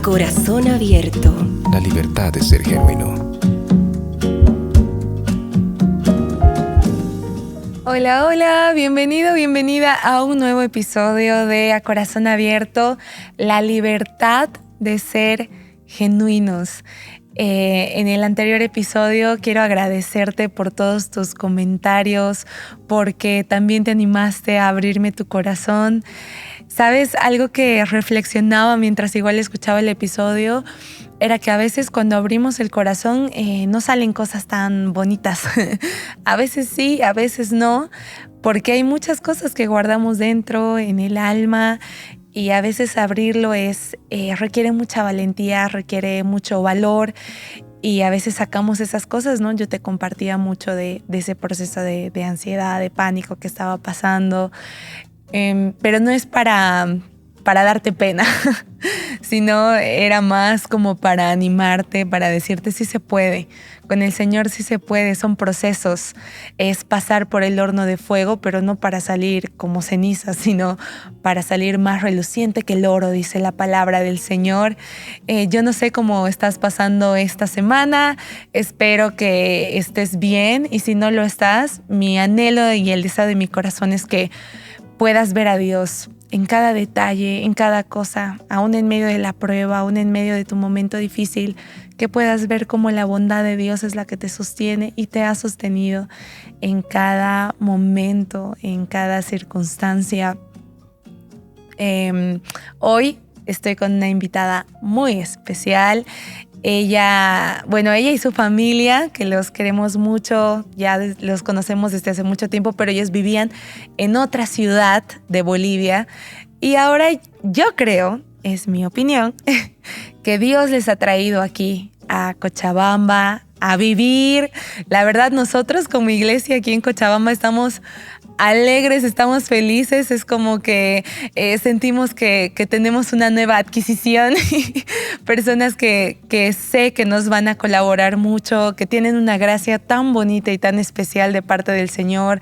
corazón abierto. La libertad de ser genuino. Hola, hola, bienvenido, bienvenida a un nuevo episodio de A Corazón Abierto, la libertad de ser genuinos. En el anterior episodio quiero agradecerte por todos tus comentarios, porque también te animaste a abrirme tu corazón. ¿Sabes? Algo que reflexionaba mientras igual escuchaba el episodio era que a veces cuando abrimos el corazón no salen cosas tan bonitas. A veces sí, a veces no, porque hay muchas cosas que guardamos dentro, en el alma, y a veces abrirlo requiere mucha valentía, requiere mucho valor, y a veces sacamos esas cosas, ¿no? Yo te compartía mucho de ese proceso de ansiedad, de pánico que estaba pasando, pero no es para darte pena, sino era más como para animarte, para decirte sí se puede. Con el Señor sí se puede, son procesos. Es pasar por el horno de fuego, pero no para salir como ceniza, sino para salir más reluciente que el oro, dice la palabra del Señor. Yo no sé cómo estás pasando esta semana, espero que estés bien, y si no lo estás, mi anhelo y el deseo de mi corazón es que puedas ver a Dios en cada detalle, en cada cosa, aún en medio de la prueba, aún en medio de tu momento difícil, que puedas ver cómo la bondad de Dios es la que te sostiene y te ha sostenido en cada momento, en cada circunstancia. Hoy estoy con una invitada muy especial. Ella y su familia, que los queremos mucho, ya los conocemos desde hace mucho tiempo, pero ellos vivían en otra ciudad de Bolivia. Y ahora yo creo, es mi opinión, que Dios les ha traído aquí a Cochabamba a vivir. La verdad, nosotros como iglesia aquí en Cochabamba estamos alegres, estamos felices, es como que sentimos que tenemos una nueva adquisición, personas que sé que nos van a colaborar mucho, que tienen una gracia tan bonita y tan especial de parte del Señor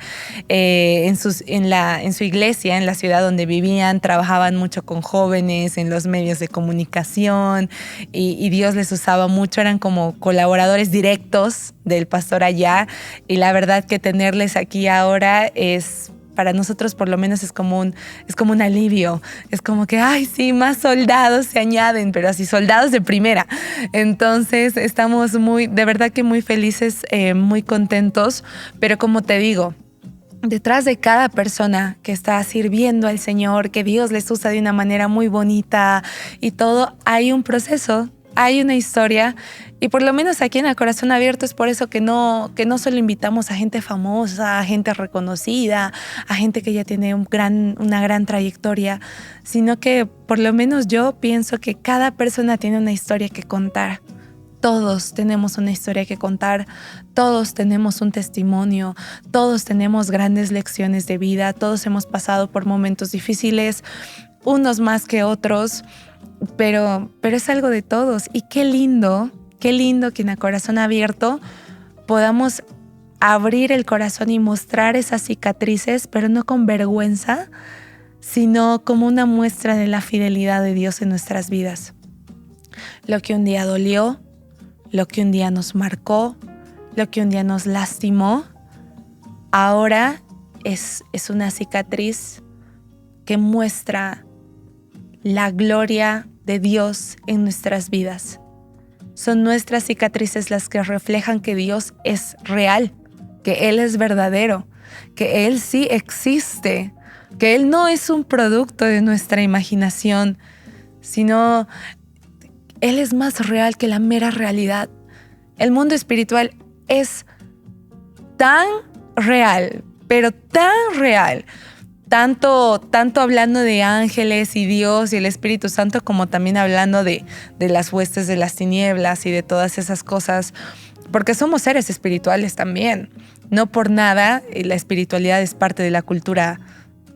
en su iglesia, en la ciudad donde vivían, trabajaban mucho con jóvenes, en los medios de comunicación, y Dios les usaba mucho, eran como colaboradores directos del pastor allá, y la verdad que tenerles aquí ahora para nosotros por lo menos es como un alivio. Es como que, ay, sí, más soldados se añaden, pero así soldados de primera. Entonces estamos de verdad que muy felices, muy contentos, pero como te digo, detrás de cada persona que está sirviendo al Señor, que Dios les usa de una manera muy bonita y todo, hay un proceso, hay una historia. Y por lo menos aquí en El Corazón Abierto es por eso que no solo invitamos a gente famosa, a gente reconocida, a gente que ya tiene una gran trayectoria, sino que por lo menos yo pienso que cada persona tiene una historia que contar. Todos tenemos una historia que contar, todos tenemos un testimonio, todos tenemos grandes lecciones de vida, todos hemos pasado por momentos difíciles, unos más que otros, pero es algo de todos. Y qué lindo que en El Corazón Abierto podamos abrir el corazón y mostrar esas cicatrices, pero no con vergüenza, sino como una muestra de la fidelidad de Dios en nuestras vidas. Lo que un día dolió, lo que un día nos marcó, lo que un día nos lastimó, ahora es una cicatriz que muestra la gloria de Dios en nuestras vidas. Son nuestras cicatrices las que reflejan que Dios es real, que Él es verdadero, que Él sí existe, que Él no es un producto de nuestra imaginación, sino Él es más real que la mera realidad. El mundo espiritual es tan real, pero tan real, tanto hablando de ángeles y Dios y el Espíritu Santo, como también hablando de las huestes de las tinieblas y de todas esas cosas, porque somos seres espirituales también. No por nada la espiritualidad es parte de la cultura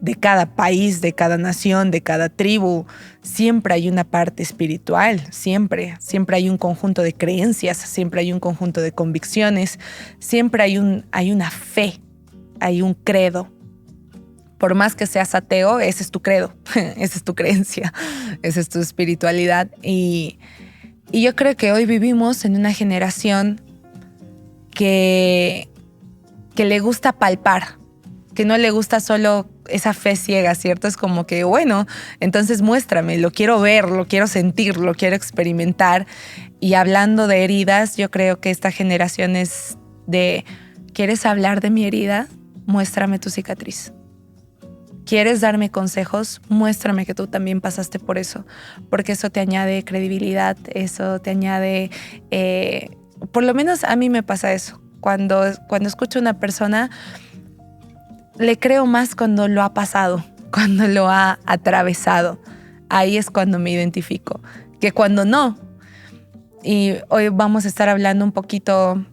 de cada país, de cada nación, de cada tribu. Siempre hay una parte espiritual, siempre hay un conjunto de creencias, siempre hay un conjunto de convicciones, siempre hay una fe, hay un credo. por más que seas ateo, ese es tu credo, esa es tu creencia, esa es tu espiritualidad. Y yo creo que hoy vivimos en una generación que le gusta palpar, que no le gusta solo esa fe ciega, ¿cierto? Es como que, bueno, entonces muéstrame, lo quiero ver, lo quiero sentir, lo quiero experimentar. Y hablando de heridas, yo creo que esta generación es de, ¿quieres hablar de mi herida? Muéstrame tu cicatriz. ¿Quieres darme consejos? Muéstrame que tú también pasaste por eso, porque eso te añade credibilidad, eso te añade... por lo menos a mí me pasa eso. Cuando escucho a una persona, le creo más cuando lo ha pasado, cuando lo ha atravesado. Ahí es cuando me identifico, que cuando no. Y hoy vamos a estar hablando un poquito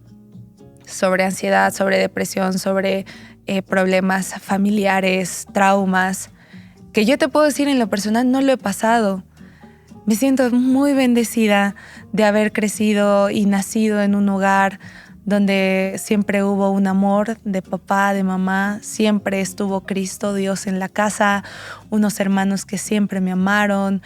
sobre ansiedad, sobre depresión, sobre problemas familiares, traumas, que yo te puedo decir en lo personal no lo he pasado. Me siento muy bendecida de haber crecido y nacido en un hogar donde siempre hubo un amor de papá, de mamá, siempre estuvo Cristo, Dios en la casa, unos hermanos que siempre me amaron,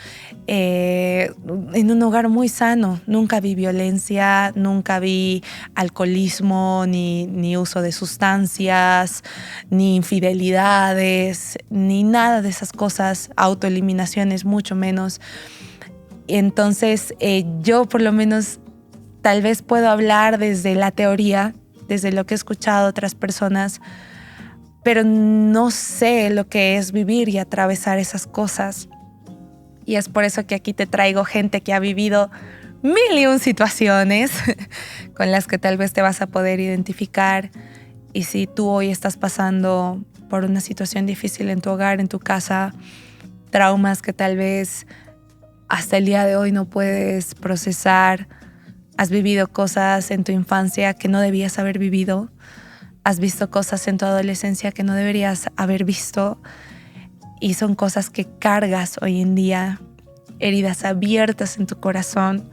en un hogar muy sano. Nunca vi violencia, nunca vi alcoholismo, ni uso de sustancias, ni infidelidades, ni nada de esas cosas, autoeliminaciones mucho menos. Entonces yo por lo menos tal vez puedo hablar desde la teoría, desde lo que he escuchado de otras personas, pero no sé lo que es vivir y atravesar esas cosas. Y es por eso que aquí te traigo gente que ha vivido 1001 situaciones con las que tal vez te vas a poder identificar. Y si tú hoy estás pasando por una situación difícil en tu hogar, en tu casa, traumas que tal vez hasta el día de hoy no puedes procesar, has vivido cosas en tu infancia que no debías haber vivido, has visto cosas en tu adolescencia que no deberías haber visto y son cosas que cargas hoy en día, heridas abiertas en tu corazón.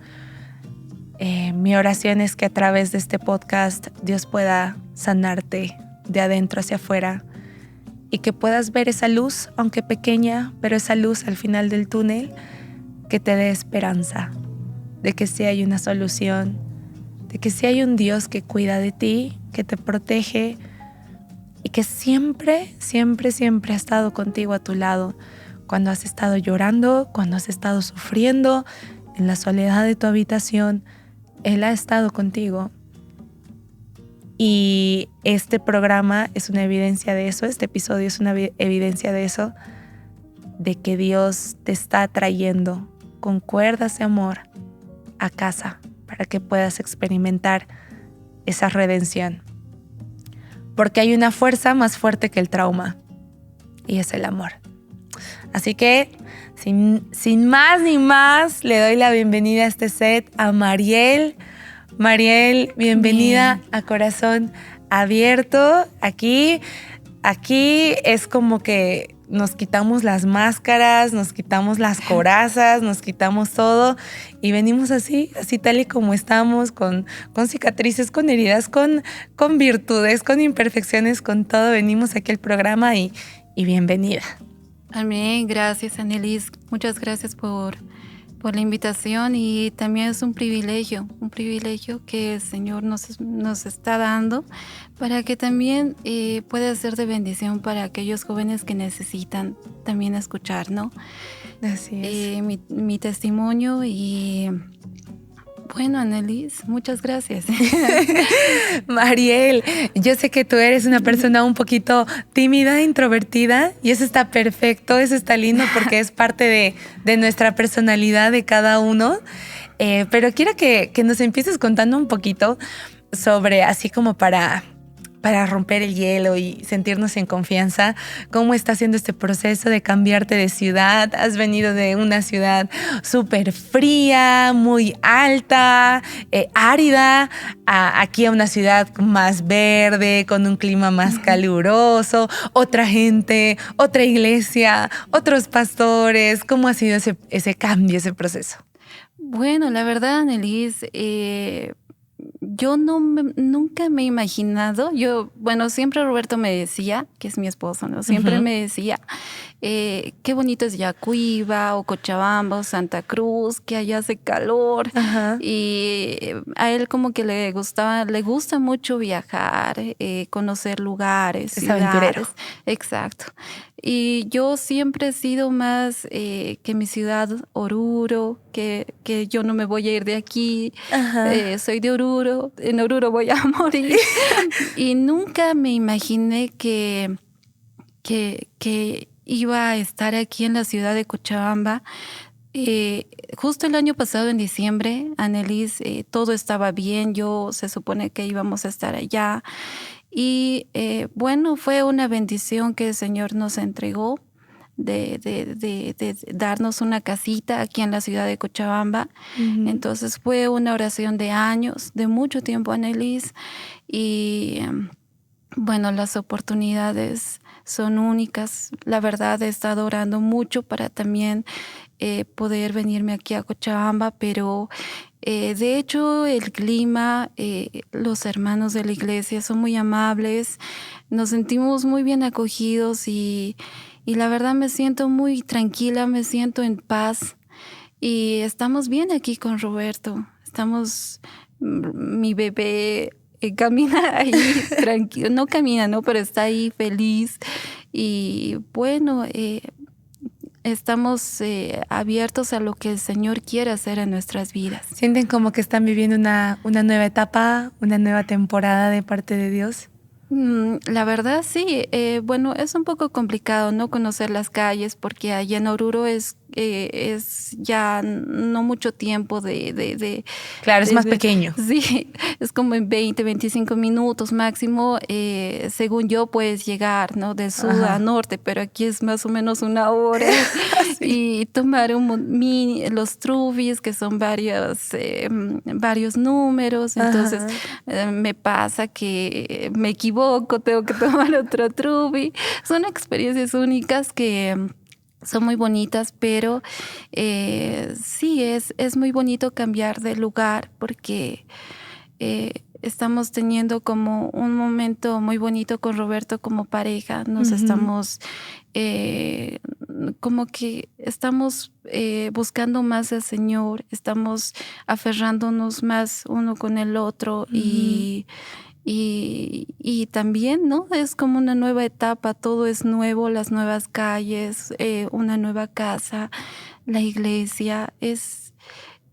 Mi oración es que a través de este podcast Dios pueda sanarte de adentro hacia afuera y que puedas ver esa luz, aunque pequeña, pero esa luz al final del túnel que te dé esperanza de que sí hay una solución, de que sí hay un Dios que cuida de ti, que te protege y que siempre, siempre, siempre ha estado contigo a tu lado. Cuando has estado llorando, cuando has estado sufriendo, en la soledad de tu habitación, Él ha estado contigo. Y este programa es una evidencia de eso, este episodio es una evidencia de eso, de que Dios te está trayendo con cuerdas de amor a casa para que puedas experimentar esa redención. Porque hay una fuerza más fuerte que el trauma y es el amor. Así que sin más ni más, le doy la bienvenida a este set a Mariel. Mariel, bienvenida a Corazón Abierto. Aquí es como que nos quitamos las máscaras, nos quitamos las corazas, nos quitamos todo y venimos así tal y como estamos, con cicatrices, con heridas, con virtudes, con imperfecciones, con todo. Venimos aquí al programa y bienvenida. Amén, gracias Annelies, muchas gracias por la invitación y también es un privilegio que el Señor nos está dando para que también pueda ser de bendición para aquellos jóvenes que necesitan también escuchar, ¿no? Así es. Mi testimonio y bueno, Annelies, muchas gracias. Mariel, yo sé que tú eres una persona un poquito tímida, introvertida, y eso está perfecto, eso está lindo porque es parte de nuestra personalidad de cada uno. Pero quiero que nos empieces contando un poquito sobre, así como para romper el hielo y sentirnos en confianza, cómo está haciendo este proceso de cambiarte de ciudad. Has venido de una ciudad súper fría, muy alta, árida, aquí a una ciudad más verde, con un clima más caluroso, otra gente, otra iglesia, otros pastores. ¿Cómo ha sido ese cambio, ese proceso? Bueno, la verdad, Annelies, yo nunca me he imaginado, bueno, siempre Roberto me decía, que es mi esposo, ¿no? Siempre me decía, qué bonito es Yacuiba o Cochabamba o Santa Cruz, que allá hace calor. Y a él como que le gusta mucho viajar, conocer lugares, Es ciudades. aventurero. Exacto. Y yo siempre he sido más que mi ciudad, Oruro, que yo no me voy a ir de aquí. Soy de Oruro, en Oruro voy a morir. Y nunca me imaginé que iba a estar aquí en la ciudad de Cochabamba. Justo el año pasado, en diciembre, Annelies, todo estaba bien. Se supone que íbamos a estar allá. Y bueno, fue una bendición que el Señor nos entregó de darnos una casita aquí en la ciudad de Cochabamba. Entonces fue una oración de años, de mucho tiempo, Annelies. Y bueno, las oportunidades son únicas. La verdad, he estado orando mucho para también poder venirme aquí a Cochabamba, pero de hecho el clima, los hermanos de la iglesia son muy amables, nos sentimos muy bien acogidos y la verdad me siento muy tranquila, me siento en paz y estamos bien aquí con Roberto. Mi bebé camina ahí tranquilo, no camina, ¿no? Pero está ahí feliz y bueno, estamos abiertos a lo que el Señor quiere hacer en nuestras vidas. ¿Sienten como que están viviendo una nueva etapa, una nueva temporada de parte de Dios? La verdad sí, bueno, es un poco complicado no conocer las calles porque allá en Oruro es ya no mucho tiempo Claro, es más pequeño. Sí, es como en 20-25 minutos máximo, según yo puedes llegar, ¿no? De sur a norte, pero aquí es más o menos una hora. Y tomar los trubis, que son varios números, entonces me pasa que me equivoco, tengo que tomar otro trubi. Son experiencias únicas que son muy bonitas, pero sí, es muy bonito cambiar de lugar porque estamos teniendo como un momento muy bonito con Roberto como pareja. Nos estamos como que estamos buscando más al Señor, estamos aferrándonos más uno con el otro y también, ¿no? Es como una nueva etapa, todo es nuevo, las nuevas calles, una nueva casa, la iglesia.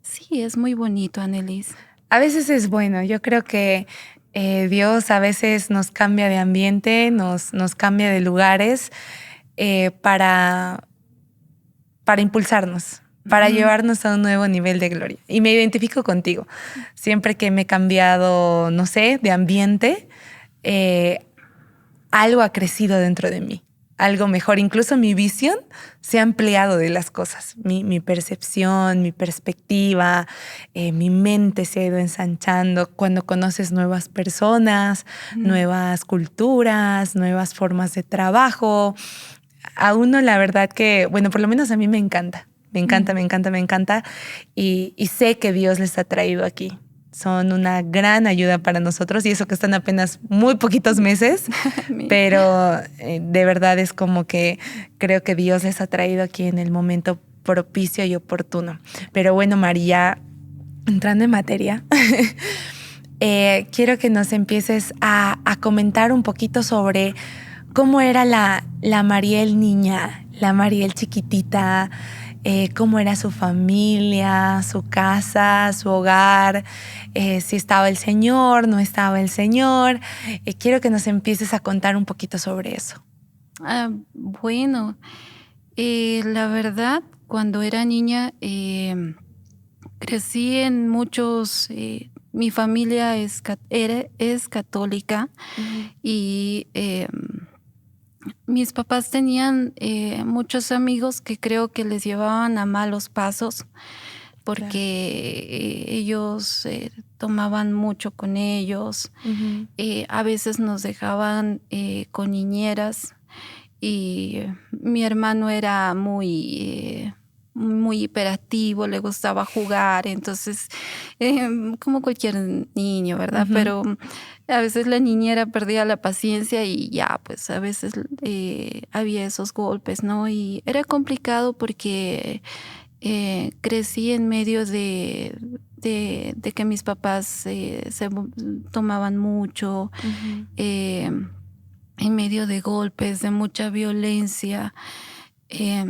Sí, es muy bonito, Annelies. A veces es bueno, yo creo que Dios a veces nos cambia de ambiente, nos cambia de lugares para impulsarnos, para llevarnos a un nuevo nivel de gloria. Y me identifico contigo. Siempre que me he cambiado, no sé, de ambiente, algo ha crecido dentro de mí, algo mejor. Incluso mi visión se ha ampliado de las cosas. Mi percepción, mi perspectiva, mi mente se ha ido ensanchando cuando conoces nuevas personas, nuevas culturas, nuevas formas de trabajo. A uno la verdad que, bueno, por lo menos a mí me encanta. Me encanta, me encanta, me encanta. Y sé que Dios les ha traído aquí. Son una gran ayuda para nosotros y eso que están apenas muy poquitos meses, pero de verdad es como que creo que Dios les ha traído aquí en el momento propicio y oportuno. Pero bueno, María, entrando en materia, quiero que nos empieces a comentar un poquito sobre cómo era la Mariel niña, la Mariel chiquitita, cómo era su familia, su casa, su hogar, si estaba el Señor, no estaba el Señor. Quiero que nos empieces a contar un poquito sobre eso. Bueno, la verdad, cuando era niña, crecí en muchos... mi familia es católica y mis papás tenían muchos amigos que creo que les llevaban a malos pasos porque ellos tomaban mucho con ellos. A veces nos dejaban con niñeras y mi hermano era muy muy hiperactivo, le gustaba jugar, entonces, como cualquier niño, ¿verdad? Ujú. Pero a veces la niñera perdía la paciencia y ya, pues a veces había esos golpes, ¿no? Y era complicado porque crecí en medio de que mis papás tomaban mucho, Ujú. eh, en medio de golpes, de mucha violencia. Eh,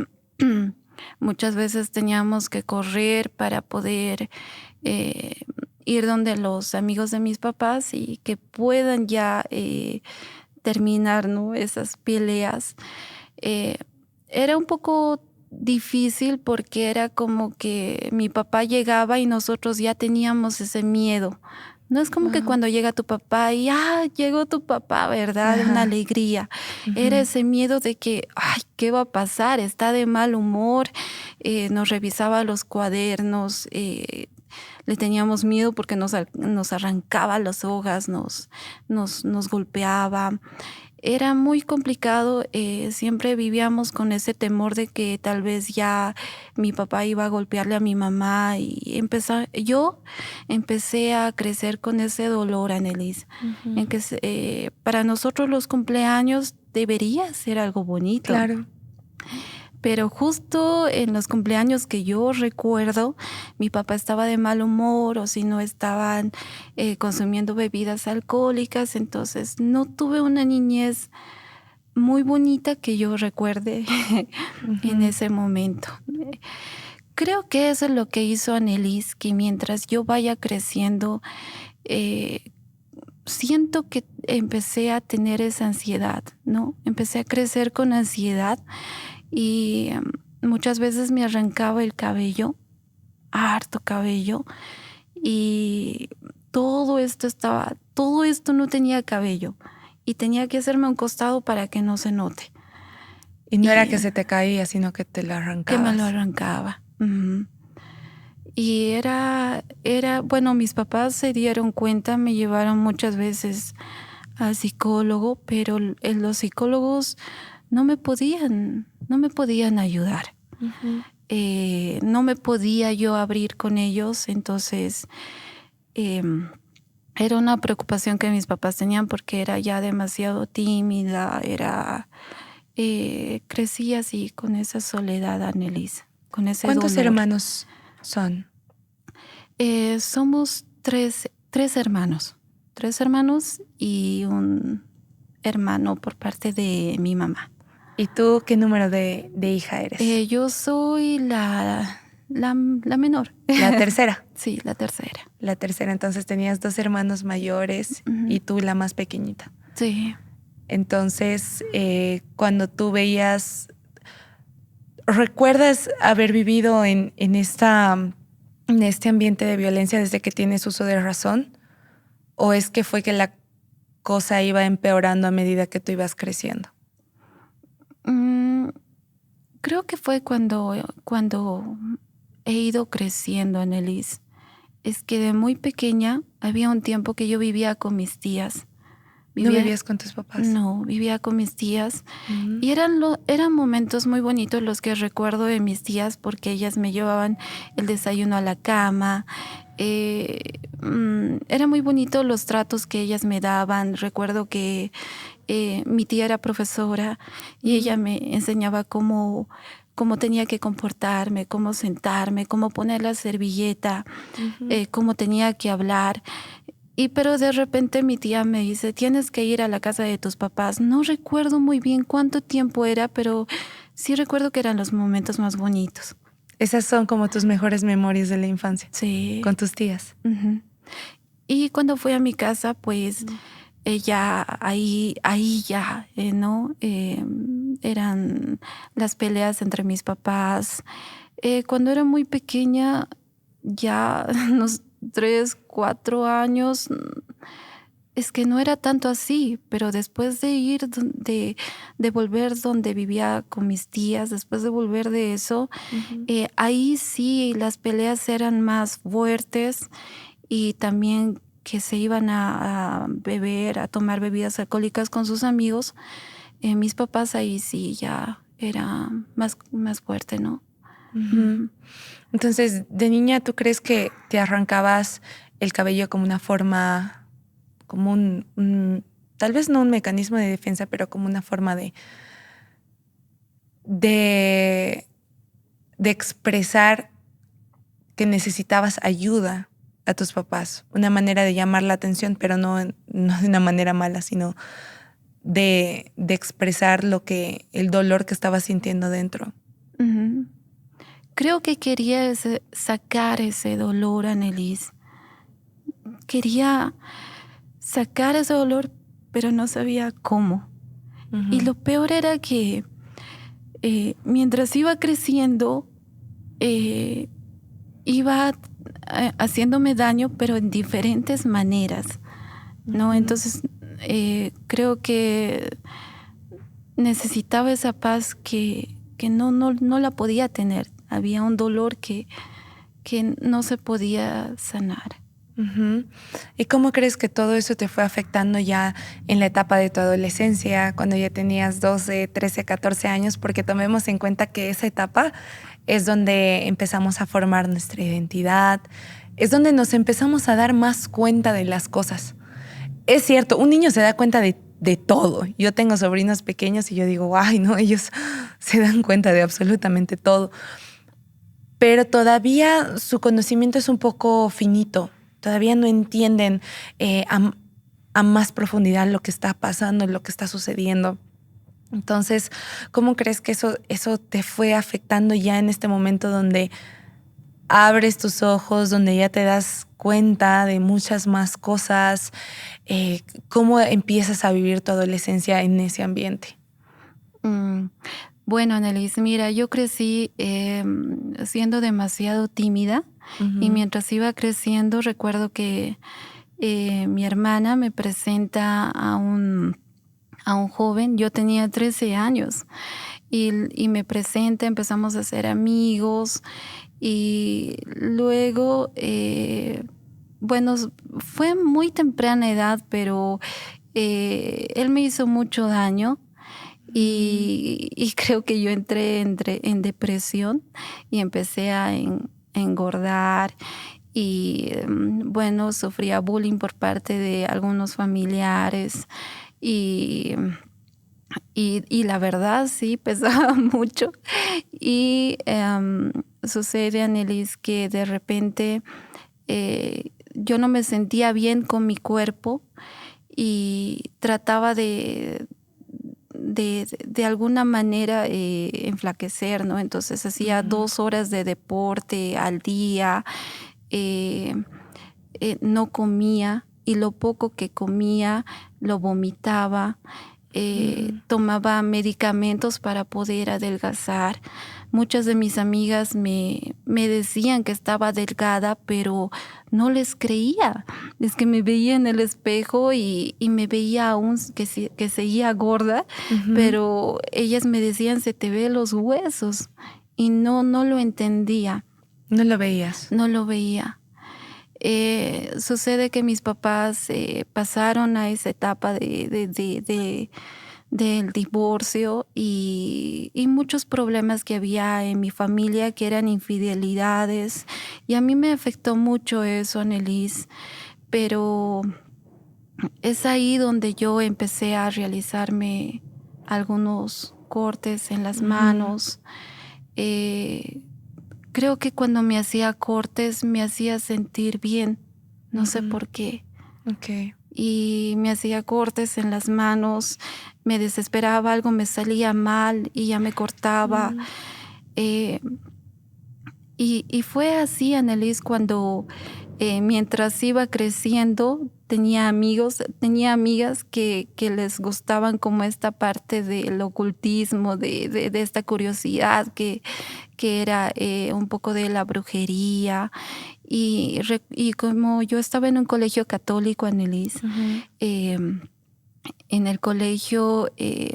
muchas veces teníamos que correr para poder eh, ir donde los amigos de mis papás y que puedan ya terminar, ¿no? Esas peleas. Eh, era un poco difícil porque era como que mi papá llegaba y nosotros ya teníamos ese miedo. No es como que Guau. cuando llega tu papá y, llegó tu papá, ¿verdad? Una Ajá. alegría. Era Ujú. ese miedo de que, ay, ¿qué va a pasar? Está de mal humor. Nos revisaba los cuadernos. Le teníamos miedo porque nos arrancaba las hojas, nos golpeaba. Era muy complicado, siempre vivíamos con ese temor de que tal vez ya mi papá iba a golpearle a mi mamá y yo empecé a crecer con ese dolor, Annelise, Ujú. en que para nosotros los cumpleaños debería ser algo bonito. Claro. Pero justo en los cumpleaños que yo recuerdo, mi papá estaba de mal humor o si no estaban consumiendo bebidas alcohólicas, entonces no tuve una niñez muy bonita que yo recuerde en Ujú. ese momento. Creo que eso es lo que hizo Annelise, que mientras yo vaya creciendo, eh, siento que empecé a tener esa ansiedad, ¿no? Empecé a crecer con ansiedad y muchas veces me arrancaba el cabello, harto cabello, y todo esto no tenía cabello y tenía que hacerme a un costado para que no se note. Y no era Y que se te caía, sino que te lo que me lo arrancabas. arrancaba. Ujú. Y bueno, mis papás se dieron cuenta, me llevaron muchas veces al psicólogo, pero los psicólogos no me podían ayudar. Ujú. No me podía yo abrir con ellos, entonces em, era una preocupación que mis papás tenían porque era ya demasiado tímida, crecí así con esa soledad, Annelise, con ese ¿Cuántos dolor. hermanos son? Somos tres hermanos y un hermano por parte de mi mamá. ¿Y tú qué número de hija eres? Yo soy la menor. La tercera. Sí, la tercera. La tercera, entonces tenías dos hermanos mayores Ujú. y tú la más pequeñita. Sí. Entonces, cuando tú veías, ¿recuerdas haber vivido en este ambiente de violencia desde que tienes uso de razón? ¿O es que fue que la cosa iba empeorando a medida que tú ibas creciendo? Mm, creo que fue cuando he ido creciendo, Annelise. Es que de muy pequeña había un tiempo que yo vivía con mis tías. ¿No vivías con tus papás? No, vivía con mis tías. Ujú. Y eran momentos muy bonitos los que recuerdo de mis tías porque ellas me llevaban el desayuno a la cama. Era muy bonito los tratos que ellas me daban. Recuerdo que mi tía era profesora y ella me enseñaba cómo tenía que comportarme, cómo sentarme, cómo poner la servilleta, Ujú. cómo tenía que hablar. Pero de repente mi tía me dice, tienes que ir a la casa de tus papás. No recuerdo muy bien cuánto tiempo era, pero sí recuerdo que eran los momentos más bonitos. Esas son como tus mejores memorias de la infancia, Sí. con tus tías. Ujú. Y cuando fui a mi casa, pues ya ahí ya, ¿no? Eran las peleas entre mis papás. Cuando era muy pequeña, ya unos 3, 4 años, es que no era tanto así, pero después de de volver donde vivía con mis tías, después de volver de eso, Ujú. ahí sí las peleas eran más fuertes y también que se iban a beber, a tomar bebidas alcohólicas con sus amigos. Mis papás ahí sí ya era más fuerte, ¿no? Ujú. Entonces, de niña, ¿tú crees que te arrancabas el cabello como una forma, como tal vez no un mecanismo de defensa, pero como una forma de, de expresar que necesitabas ayuda a tus papás? Una manera de llamar la atención, pero no de una manera mala, sino de expresar el dolor que estabas sintiendo dentro. Ujú. Creo que quería sacar ese dolor, Annelise. Quería sacar ese dolor, pero no sabía cómo. Y Ujú. lo peor era que mientras iba creciendo, eh, iba haciéndome daño, pero en diferentes maneras, ¿no? Ujú. Entonces, creo que necesitaba esa paz que no la podía tener. Había un dolor que no se podía sanar. Ujú. ¿Y cómo crees que todo eso te fue afectando ya en la etapa de tu adolescencia, cuando ya tenías 12, 13, 14 años? Porque tomemos en cuenta que esa etapa es donde empezamos a formar nuestra identidad, es donde nos empezamos a dar más cuenta de las cosas. Es cierto, un niño se da cuenta de todo. Yo tengo sobrinos pequeños y yo digo, ay, no, ellos se dan cuenta de absolutamente todo. Pero todavía su conocimiento es un poco finito. Todavía no entienden a más profundidad lo que está pasando, lo que está sucediendo. Entonces, ¿cómo crees que eso te fue afectando ya en este momento donde abres tus ojos, donde ya te das cuenta de muchas más cosas? ¿Cómo empiezas a vivir tu adolescencia en ese ambiente? Mm, Bueno, Annelise, mira, yo crecí siendo demasiado tímida y Ujú. mientras iba creciendo recuerdo que mi hermana me presenta a un joven. Yo tenía 13 años y me presenta, empezamos a ser amigos y luego, bueno, fue muy temprana edad, pero él me hizo mucho daño. Mm. Y creo que yo entré en depresión y empecé a engordar y bueno, sufría bullying por parte de algunos familiares y, y la verdad sí pesaba mucho. Y sucede, Annelise, que de repente yo no me sentía bien con mi cuerpo y trataba de alguna manera enflaquecer, ¿no? Entonces hacía Ujú. 2 horas de deporte al día, eh, no comía y lo poco que comía lo vomitaba. Ujú. Tomaba medicamentos para poder adelgazar. Muchas de mis amigas me decían que estaba delgada, pero no les creía. Es que me veía en el espejo y me veía aún que seguía gorda, Ujú. pero ellas me decían, se te ve los huesos. Y no lo entendía, No lo veías. no lo veía. Sucede que mis papás pasaron a esa etapa del divorcio y muchos problemas que había en mi familia, que eran infidelidades. Y a mí me afectó mucho eso, Annelise, pero es ahí donde yo empecé a realizarme algunos cortes en las Ujú. manos. Eh, Creo que cuando me hacía cortes me hacía sentir bien, no sé Ujú. por qué. Ok. Y me hacía cortes en las manos, me desesperaba, algo me salía mal y ya me cortaba. Mm. Eh, y fue así, Annelise, cuando mientras iba creciendo tenía amigos, tenía amigas que les gustaban como esta parte del ocultismo, de esta curiosidad que era un poco de la brujería. Y como yo estaba en un colegio católico, Annelise, Ujú. en el colegio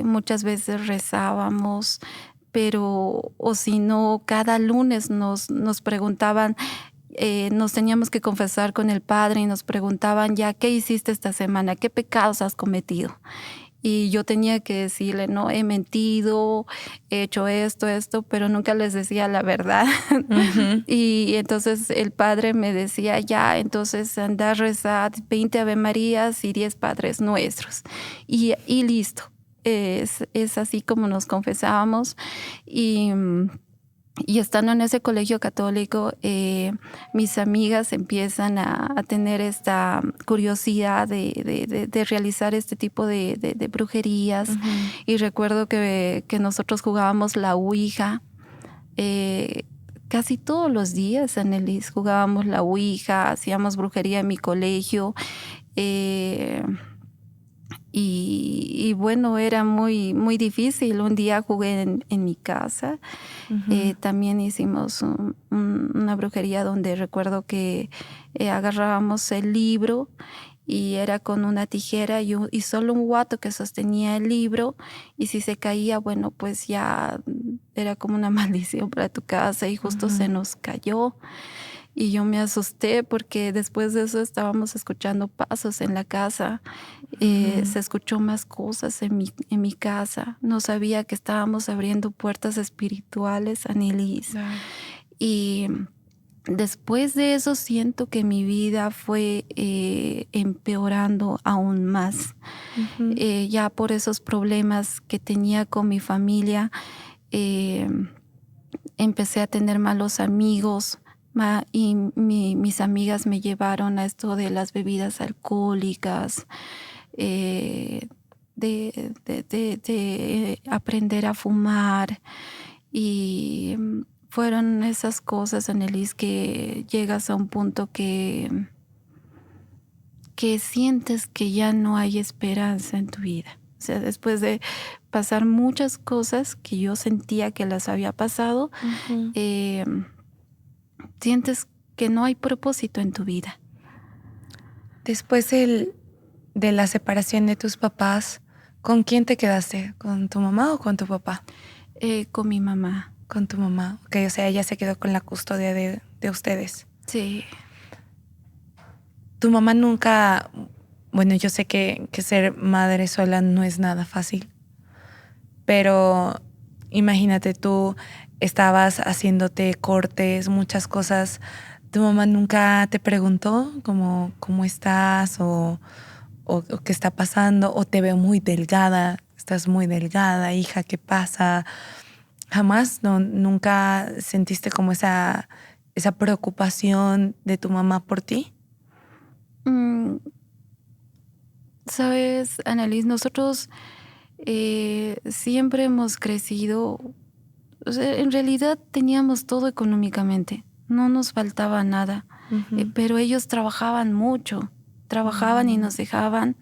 muchas veces rezábamos, pero o si no, cada lunes nos preguntaban, nos teníamos que confesar con el padre y nos preguntaban ya, ¿qué hiciste esta semana? ¿Qué pecados has cometido? y yo tenía que decirle, no, he mentido, he hecho esto, pero nunca les decía la verdad. Ujú. Y entonces el padre me decía, ya, entonces anda a rezar 20 Ave Marías y 10 Padres Nuestros. Y listo. Es así como nos confesábamos. Y, y estando en ese colegio católico, mis amigas empiezan a tener esta curiosidad de realizar este tipo de brujerías. Ujú. Y recuerdo que nosotros jugábamos la Ouija. Casi todos los días, Annelies, jugábamos la Ouija, hacíamos brujería en mi colegio. eh, y bueno, era muy, muy difícil. Un día jugué en mi casa. Ujú. También hicimos una brujería donde recuerdo que agarrábamos el libro y era con una tijera y solo un guato que sostenía el libro, y si se caía, bueno, pues ya era como una maldición para tu casa, y justo se Ujú. nos cayó. Y yo me asusté porque después de eso estábamos escuchando pasos en la casa. Ujú. Se escuchó más cosas en mi casa. No sabía que estábamos abriendo puertas espirituales, Annelies. Claro. Y después de eso siento que mi vida fue empeorando aún más. Ujú. Ya por esos problemas que tenía con mi familia, eh, empecé a tener malos amigos, y mis amigas me llevaron a esto de las bebidas alcohólicas, eh, de aprender a fumar. Y fueron esas cosas, Annelies, que llegas a un punto que sientes que ya no hay esperanza en tu vida. O sea, después de pasar muchas cosas que yo sentía que las había pasado, Ujú. eh, sientes que no hay propósito en tu vida. Después de la separación de tus papás, ¿con quién te quedaste? ¿Con tu mamá o con tu papá? Con mi mamá. Con tu mamá. Ok, o sea, ella se quedó con la custodia de ustedes. Sí. Tu mamá nunca, bueno, yo sé que ser madre sola no es nada fácil, pero imagínate, tú estabas haciéndote cortes, muchas cosas. ¿Tu mamá nunca te preguntó como cómo estás o qué está pasando? ¿O te veo muy delgada? Estás muy delgada, hija, ¿qué pasa? Jamás, no, nunca sentiste como esa preocupación de tu mamá por ti. Mm, Sabes, Annalise, nosotros siempre hemos crecido. O sea, en realidad teníamos todo económicamente, no nos faltaba nada. Ujú. Pero ellos trabajaban mucho, trabajaban y Mm. nos dejaban.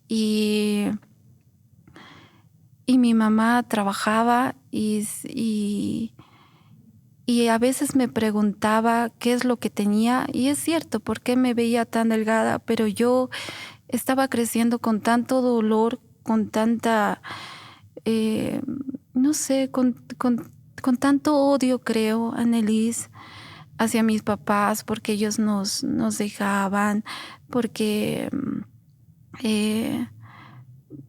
Y, y mi mamá trabajaba y a veces me preguntaba qué es lo que tenía. Y es cierto, por qué me veía tan delgada, pero yo estaba creciendo con tanto dolor, con tanta, eh, no sé, con tanto odio, creo, Annelise, hacia mis papás, porque ellos nos dejaban, porque, eh,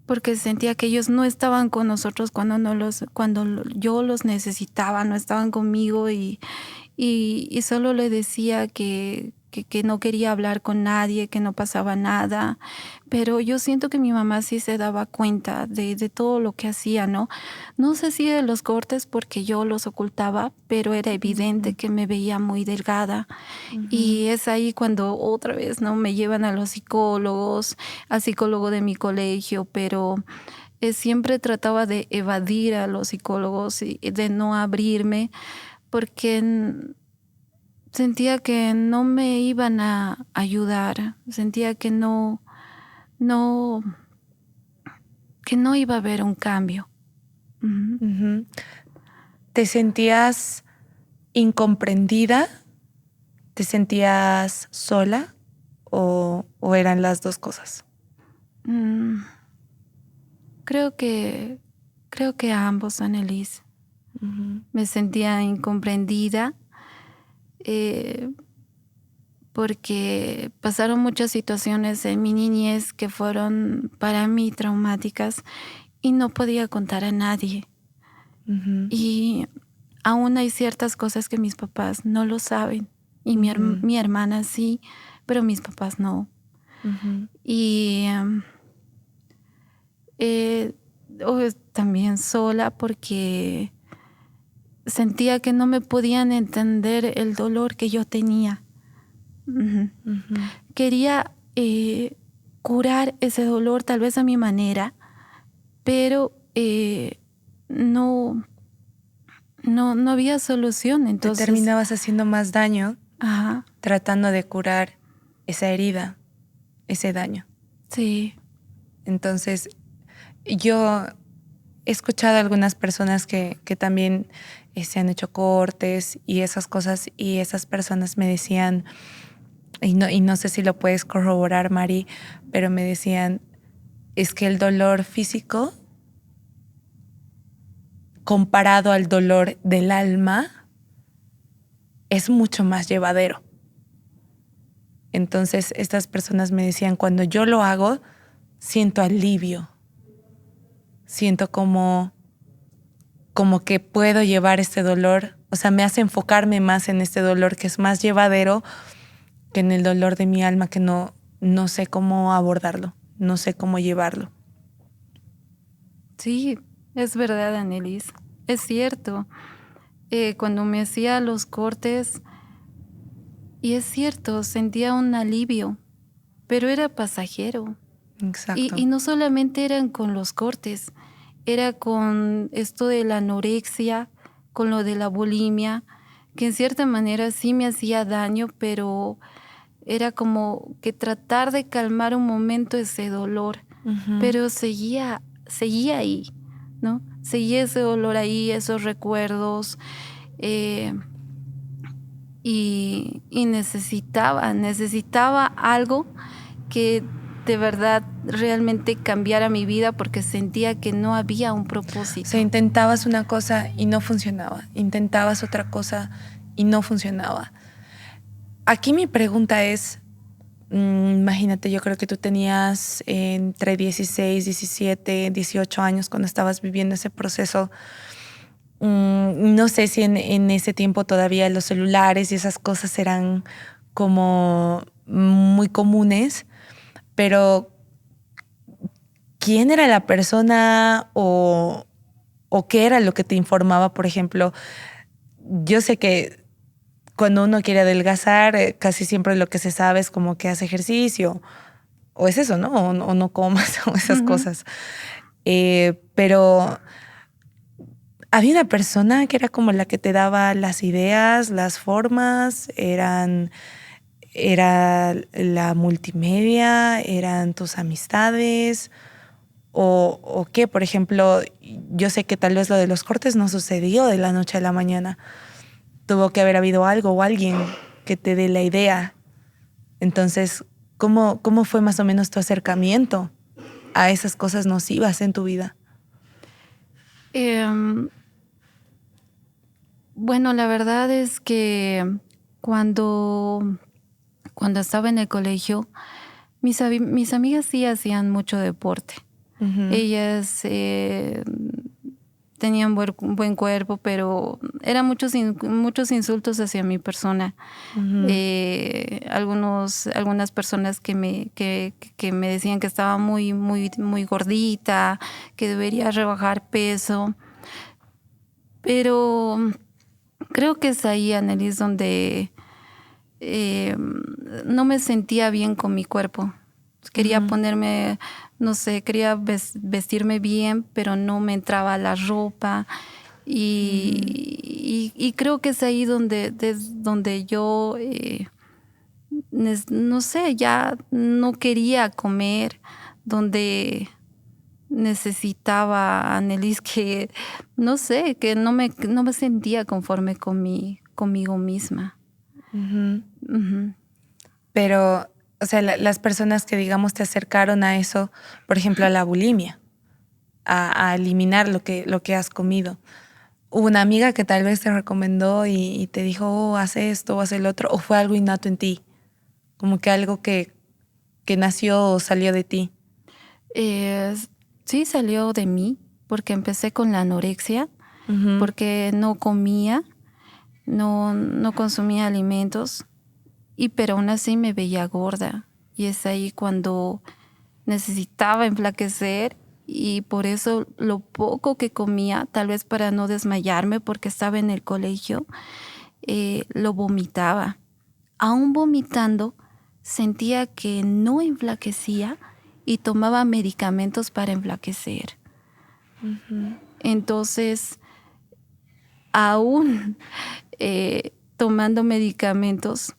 porque sentía que ellos no estaban con nosotros cuando, cuando yo los necesitaba, no estaban conmigo. Y solo le decía que no quería hablar con nadie, que no pasaba nada. Pero yo siento que mi mamá sí se daba cuenta de todo lo que hacía, ¿no? No sé si de los cortes porque yo los ocultaba, pero era evidente Ujú. que me veía muy delgada. Ujú. Y es ahí cuando otra vez, ¿no? Me llevan a los psicólogos, al psicólogo de mi colegio, pero siempre trataba de evadir a los psicólogos y de no abrirme porque sentía que no me iban a ayudar, sentía no, que no iba a haber un cambio. Ujú. Ujú. ¿Te sentías incomprendida? ¿Te sentías sola? ¿O eran las dos cosas? Mm, creo que, creo que a ambos, Annelise. Ujú. Me sentía incomprendida, eh, porque pasaron muchas situaciones en mi niñez que fueron para mí traumáticas y no podía contar a nadie. Ujú. Y aún hay ciertas cosas que mis papás no lo saben y mi hermana sí, pero mis papás no. Ujú. Y también sola porque sentía que no me podían entender el dolor que yo tenía. Ujú. Ujú. Quería curar ese dolor tal vez a mi manera, pero no había solución. Te Entonces, terminabas haciendo más daño ajá, tratando de curar esa herida, ese daño. sí, Entonces, yo he escuchado a algunas personas que también se han hecho cortes y esas cosas, y esas personas me decían, y no sé si lo puedes corroborar, Mari, pero me decían, es que el dolor físico, comparado al dolor del alma, es mucho más llevadero. Entonces, estas personas me decían, cuando yo lo hago, siento alivio, siento como que puedo llevar este dolor, o sea, me hace enfocarme más en este dolor que es más llevadero que en el dolor de mi alma, que no sé cómo abordarlo, no sé cómo llevarlo. sí, es verdad, Annelies, es cierto. Cuando me hacía los cortes, y es cierto, sentía un alivio, pero era pasajero. Exacto. Y no solamente eran con los cortes, era con esto de la anorexia, con lo de la bulimia, que en cierta manera sí me hacía daño, pero era como que tratar de calmar un momento ese dolor, pero seguía ahí, ¿no? Seguía ese dolor ahí, esos recuerdos, y necesitaba algo que de verdad realmente cambiara mi vida porque sentía que no había un O propósito. sea, intentabas una cosa y no funcionaba, intentabas otra cosa y no funcionaba. Aquí mi pregunta es, imagínate, yo creo que tú tenías entre 16, 17, 18 años cuando estabas viviendo ese proceso. No sé si en ese tiempo todavía los celulares y esas cosas eran como muy comunes, pero ¿quién era la persona o qué era lo que te informaba? Por ejemplo, yo sé que cuando uno quiere adelgazar, casi siempre lo que se sabe es como que hace ejercicio, o es eso, ¿no? O no comas, o esas cosas. Pero había una persona que era como la que te daba las ideas, las formas, era la multimedia, eran tus amistades, o qué, por ejemplo, yo sé que tal vez lo de los cortes no sucedió de la noche a la mañana. Tuvo que haber habido algo o alguien que te dé la idea. Entonces, ¿cómo fue más o menos tu acercamiento a esas cosas nocivas en tu vida? Bueno, la verdad es que cuando estaba en el colegio, mis amigas sí hacían mucho deporte. Ellas tenían buen cuerpo, pero eran muchos insultos hacia mi persona. Algunas personas que me decían que estaba muy, muy, muy gordita, que debería rebajar peso. Pero creo que es ahí, Annelies, donde no me sentía bien con mi cuerpo. Quería ponerme, no sé, quería vestirme bien, pero no me entraba la ropa. Y creo que es ahí donde yo, no sé, ya no quería comer, donde necesitaba, Annelies, que, no sé, que no me sentía conforme conmigo misma. Ujú. Pero, o sea, las personas que, digamos, te acercaron a eso, por ejemplo, a la bulimia, a eliminar lo que has comido. ¿Hubo una amiga que tal vez te recomendó y te dijo, oh, haz esto o haz el otro? ¿O fue algo innato en ti? como que algo que nació o salió de ti. Sí, salió de mí, porque empecé con la anorexia, porque no comía, no consumía alimentos, pero aún así me veía gorda. Y es ahí cuando necesitaba enflaquecer, y por eso lo poco que comía, tal vez para no desmayarme porque estaba en el colegio, lo vomitaba. Aún vomitando, sentía que no enflaquecía y tomaba medicamentos para enflaquecer. Entonces, aún tomando medicamentos,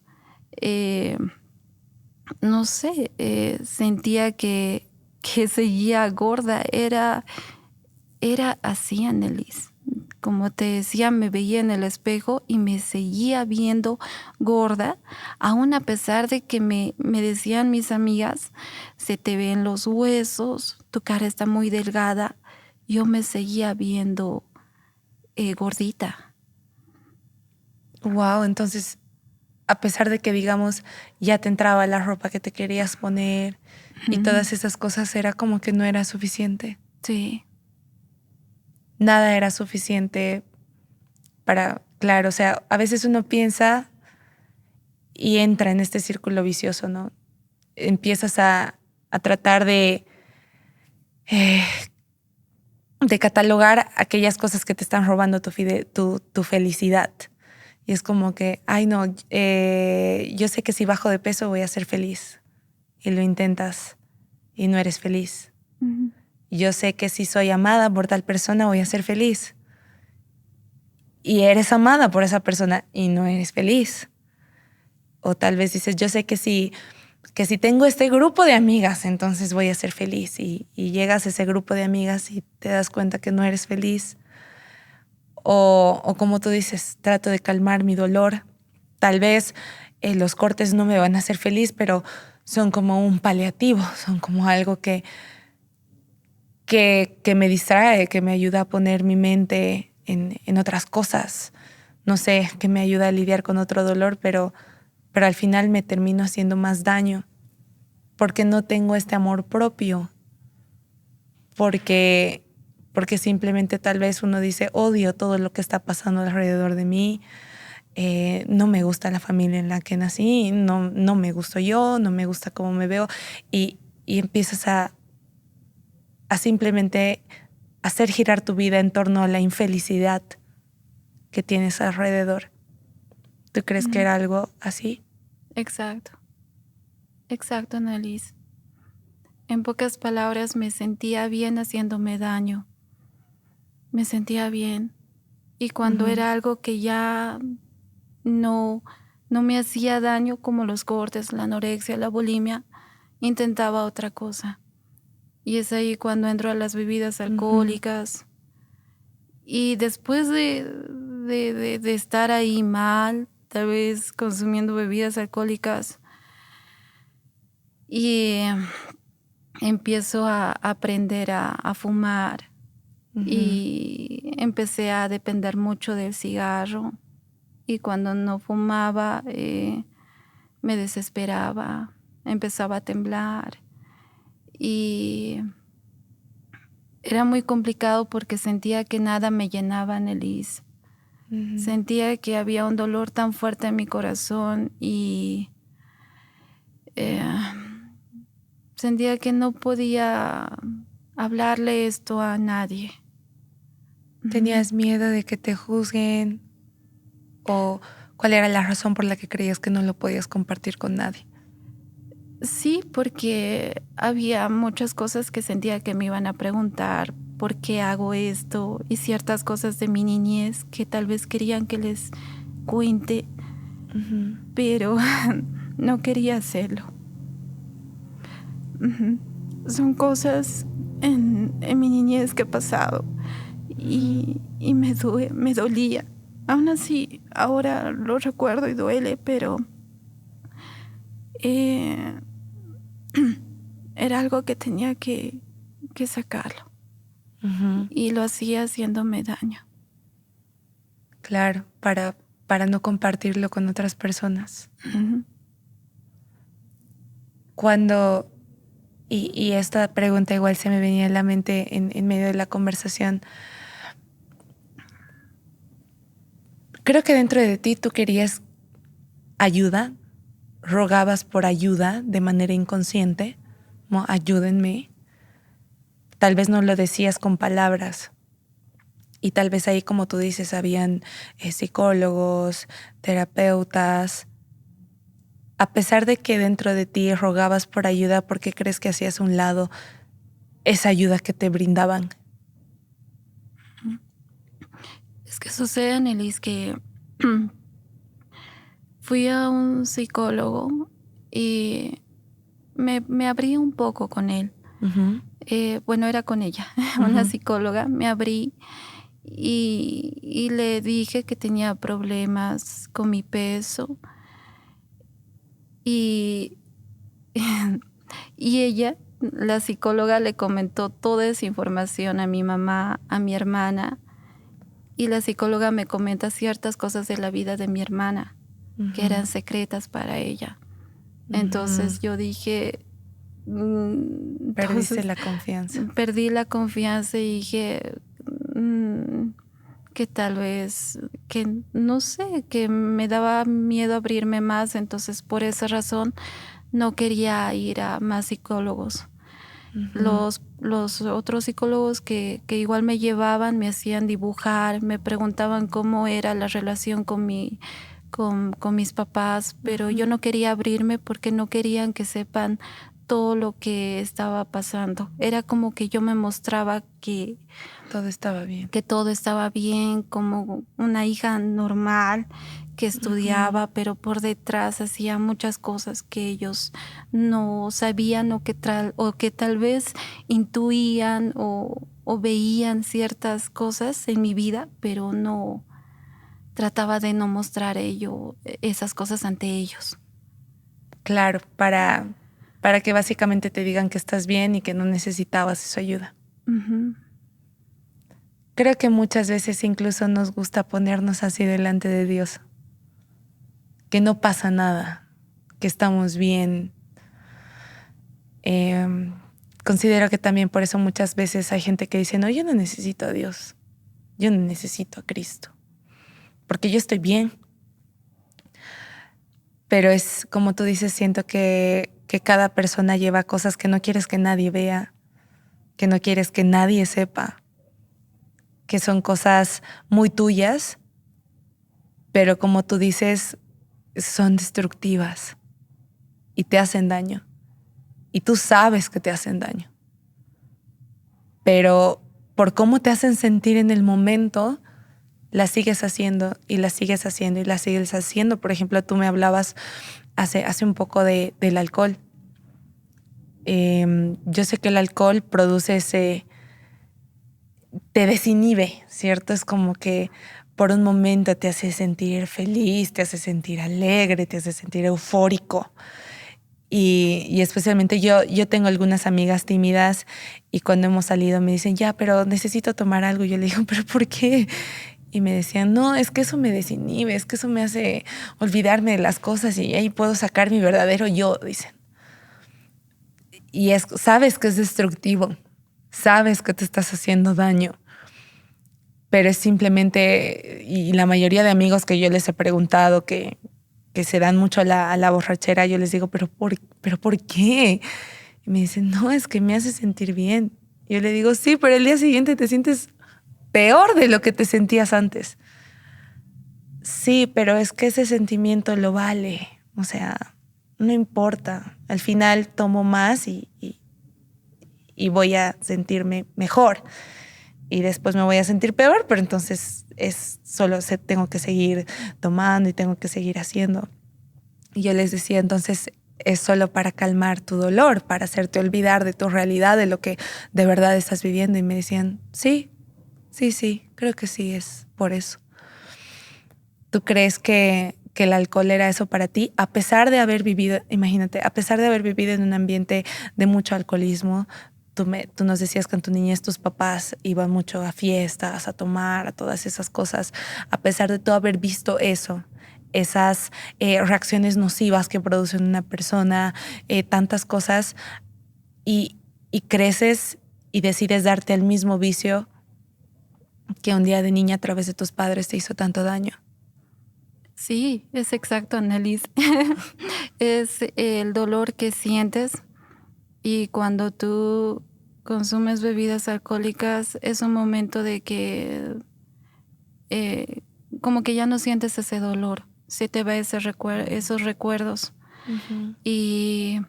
no sé, sentía que seguía gorda. Era así, Annelies. Como te decía, me veía en el espejo y me seguía viendo gorda, aún a pesar de que me decían mis amigas, se te ven los huesos, tu cara está muy delgada. Yo me seguía viendo gordita. Wow, entonces, a pesar de que, digamos, ya te entraba la ropa que te querías poner y todas esas cosas, era como que no era suficiente. Sí. Nada era suficiente para, claro, o sea, a veces uno piensa y entra en este círculo vicioso, ¿no? Empiezas a tratar eh, de catalogar aquellas cosas que te están robando tu felicidad. Y es como que, ay no, yo sé que si bajo de peso voy a ser feliz. Y lo intentas y no eres feliz. Yo sé que si soy amada por tal persona voy a ser feliz. Y eres amada por esa persona y no eres feliz. O tal vez dices, yo sé que si tengo este grupo de amigas, entonces voy a ser feliz. Y llegas a ese grupo de amigas y te das cuenta que no eres feliz. O como tú dices, trato de calmar mi dolor. Tal vez los cortes no me van a hacer feliz, pero son como un paliativo, son como algo que me distrae, que me ayuda a poner mi mente en otras cosas. No sé, que me ayuda a lidiar con otro dolor, pero al final me termino haciendo más daño porque no tengo este amor propio, porque simplemente tal vez uno dice, odio todo lo que está pasando alrededor de mí, no me gusta la familia en la que nací, no me gusto yo, no me gusta cómo me veo, y empiezas a simplemente hacer girar tu vida en torno a la infelicidad que tienes alrededor. ¿Tú crees que era algo así? Exacto, Annalise. En pocas palabras, me sentía bien haciéndome daño. Me sentía bien. Y cuando era algo que ya no me hacía daño, como los cortes, la anorexia, la bulimia, intentaba otra cosa. Y es ahí cuando entro a las bebidas alcohólicas. Y después de estar ahí mal, tal vez consumiendo bebidas alcohólicas, y empiezo a aprender a fumar. Y empecé a depender mucho del cigarro. Y cuando no fumaba, me desesperaba, empezaba a temblar. Y era muy complicado porque sentía que nada me llenaba, Annelise. Sentía que había un dolor tan fuerte en mi corazón y sentía que no podía hablarle esto a nadie. ¿Tenías miedo de que te juzguen? ¿O cuál era la razón por la que creías que no lo podías compartir con nadie? Sí, porque había muchas cosas que sentía que me iban a preguntar por qué hago esto, y ciertas cosas de mi niñez que tal vez querían que les cuente, pero no quería hacerlo. Son cosas en mi niñez que he pasado y me dolía. Aún así, ahora lo recuerdo y duele, pero era algo que tenía que sacarlo. Y lo hacía haciéndome daño. Claro, para no compartirlo con otras personas. cuando, y esta pregunta igual se me venía a la mente en medio de la conversación, creo que dentro de ti tú querías ayuda, rogabas por ayuda de manera inconsciente, como ayúdenme. Tal vez no lo decías con palabras y tal vez ahí, como tú dices, habían psicólogos, terapeutas. A pesar de que dentro de ti rogabas por ayuda, ¿por qué crees que hacías a un lado esa ayuda que te brindaban? Es que sucede, Annelies, que fui a un psicólogo y me abrí un poco con él. Uh-huh. Bueno, era con ella, Uh-huh. una psicóloga. Me abrí y le dije que tenía problemas con mi peso. Y, y ella, la psicóloga, le comentó toda esa información a mi mamá, a mi hermana. Y la psicóloga me comenta ciertas cosas de la vida de mi hermana, Uh-huh. que eran secretas para ella. Entonces yo dije... Perdiste la confianza. Perdí la confianza y dije que tal vez, que no sé, que me daba miedo abrirme más. Entonces por esa razón no quería ir a más psicólogos. Uh-huh. Los otros psicólogos que igual me llevaban, me hacían dibujar, me preguntaban cómo era la relación con mis papás, pero yo no quería abrirme porque no querían que sepan todo lo que estaba pasando. Era como que yo me mostraba que todo estaba bien. Que todo estaba bien, como una hija normal que estudiaba, uh-huh. pero por detrás hacía muchas cosas que ellos no sabían o que tal vez intuían o veían ciertas cosas en mi vida, pero no trataba de no mostrar esas cosas ante ellos. Claro, para que básicamente te digan que estás bien y que no necesitabas esa ayuda. Uh-huh. Creo que muchas veces incluso nos gusta ponernos así delante de Dios, que no pasa nada, que estamos bien. Considero que también por eso muchas veces hay gente que dice, no, yo no necesito a Dios, yo no necesito a Cristo, porque yo estoy bien. Pero es como tú dices, siento que cada persona lleva cosas que no quieres que nadie vea, que no quieres que nadie sepa, que son cosas muy tuyas, pero como tú dices, son destructivas y te hacen daño. Y tú sabes que te hacen daño. Pero por cómo te hacen sentir en el momento, las sigues haciendo y las sigues haciendo y las sigues haciendo. Por ejemplo, tú me hablabas hace un poco del alcohol. Yo sé que el alcohol produce te desinhibe, ¿cierto? Es como que por un momento te hace sentir feliz, te hace sentir alegre, te hace sentir eufórico. Y especialmente yo tengo algunas amigas tímidas y cuando hemos salido me dicen, ya, pero necesito tomar algo. Y yo le digo, ¿pero por qué? Y me decían, no, es que eso me desinhibe, es que eso me hace olvidarme de las cosas y ahí puedo sacar mi verdadero yo, dicen. Y sabes que es destructivo, sabes que te estás haciendo daño, pero es simplemente, y la mayoría de amigos que yo les he preguntado que se dan mucho a la borrachera, yo les digo, ¿pero por qué? Y me dicen, no, es que me hace sentir bien. Y yo le digo, sí, pero el día siguiente te sientes peor de lo que te sentías antes. Sí, pero es que ese sentimiento lo vale. O sea, no importa. Al final tomo más y voy a sentirme mejor. Y después me voy a sentir peor, pero entonces tengo que seguir tomando y tengo que seguir haciendo. Y yo les decía, entonces es solo para calmar tu dolor, para hacerte olvidar de tu realidad, de lo que de verdad estás viviendo. Y me decían, sí, creo que sí es por eso. ¿Tú crees que el alcohol era eso para ti? A pesar de haber vivido, imagínate, a pesar de haber vivido en un ambiente de mucho alcoholismo, tú nos decías que en tu niñez tus papás iban mucho a fiestas, a tomar, a todas esas cosas. A pesar de todo haber visto eso, esas reacciones nocivas que produce en una persona, tantas cosas, y creces y decides darte el mismo vicio que un día de niña a través de tus padres te hizo tanto daño. Sí, es exacto, Annelies. Es el dolor que sientes y cuando tú consumes bebidas alcohólicas es un momento de que como que ya no sientes ese dolor, se te va esos recuerdos. Uh-huh. Y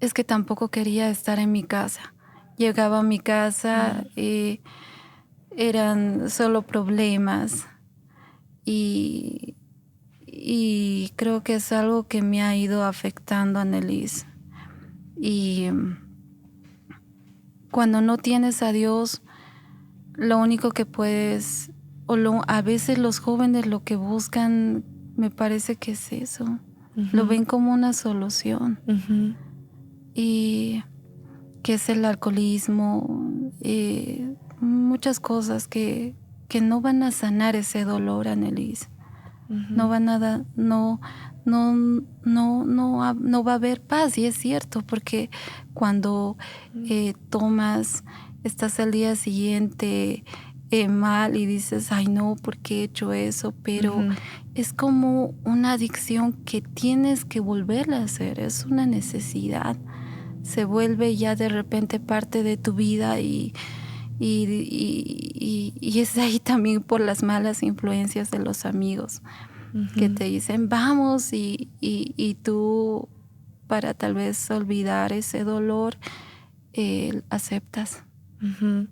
es que tampoco quería estar en mi casa. Llegaba a mi casa y eran solo problemas y creo que es algo que me ha ido afectando, Annelies. Y cuando no tienes a Dios, lo único que puedes, a veces los jóvenes lo que buscan, me parece que es eso. Uh-huh. Lo ven como una solución. Uh-huh. Y que es el alcoholismo, muchas cosas que no van a sanar ese dolor, Annelies. Uh-huh. No van a no va a haber paz, y es cierto, porque cuando tomas, estás al día siguiente mal y dices, ay no, ¿por qué he hecho eso? Pero Uh-huh. es como una adicción que tienes que volverla a hacer, es una necesidad. Se vuelve ya de repente parte de tu vida y es ahí también por las malas influencias de los amigos. Uh-huh. Que te dicen vamos y tú para tal vez olvidar ese dolor aceptas. Uh-huh.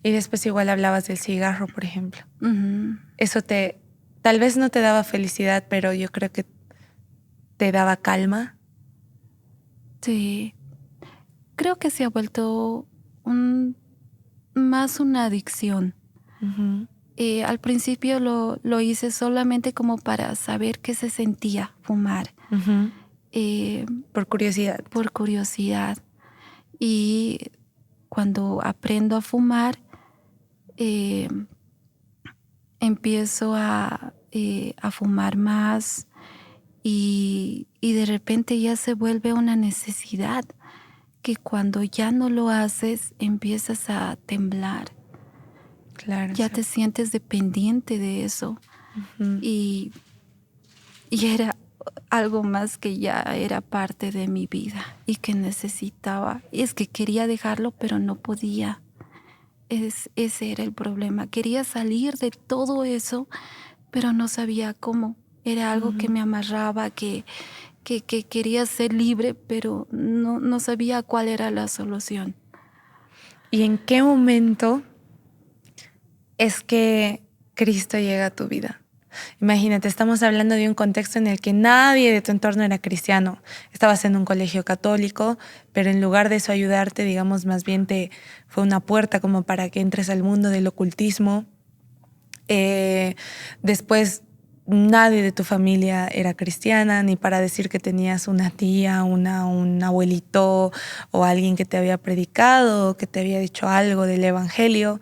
Y después igual hablabas del cigarro, por ejemplo. Uh-huh. Eso tal vez no te daba felicidad, pero yo creo que te daba calma. Sí, creo que se ha vuelto más una adicción. Uh-huh. Al principio lo hice solamente como para saber qué se sentía fumar. Uh-huh. Por curiosidad. Por curiosidad. Y cuando aprendo a fumar, empiezo a fumar más y de repente ya se vuelve una necesidad que cuando ya no lo haces empiezas a temblar. Claro, ya sí. te sientes dependiente de eso. Uh-huh. Y era algo más que ya era parte de mi vida y que necesitaba. Es que quería dejarlo, pero no podía. Ese era el problema. Quería salir de todo eso, pero no sabía cómo. Era algo que me amarraba, que quería ser libre, pero no sabía cuál era la solución. ¿Y en qué momento es que Cristo llega a tu vida? Imagínate, estamos hablando de un contexto en el que nadie de tu entorno era cristiano. Estabas en un colegio católico, pero en lugar de eso ayudarte, digamos, más bien te fue una puerta como para que entres al mundo del ocultismo. Después, nadie de tu familia era cristiana, ni para decir que tenías una tía, un abuelito o alguien que te había predicado, que te había dicho algo del evangelio.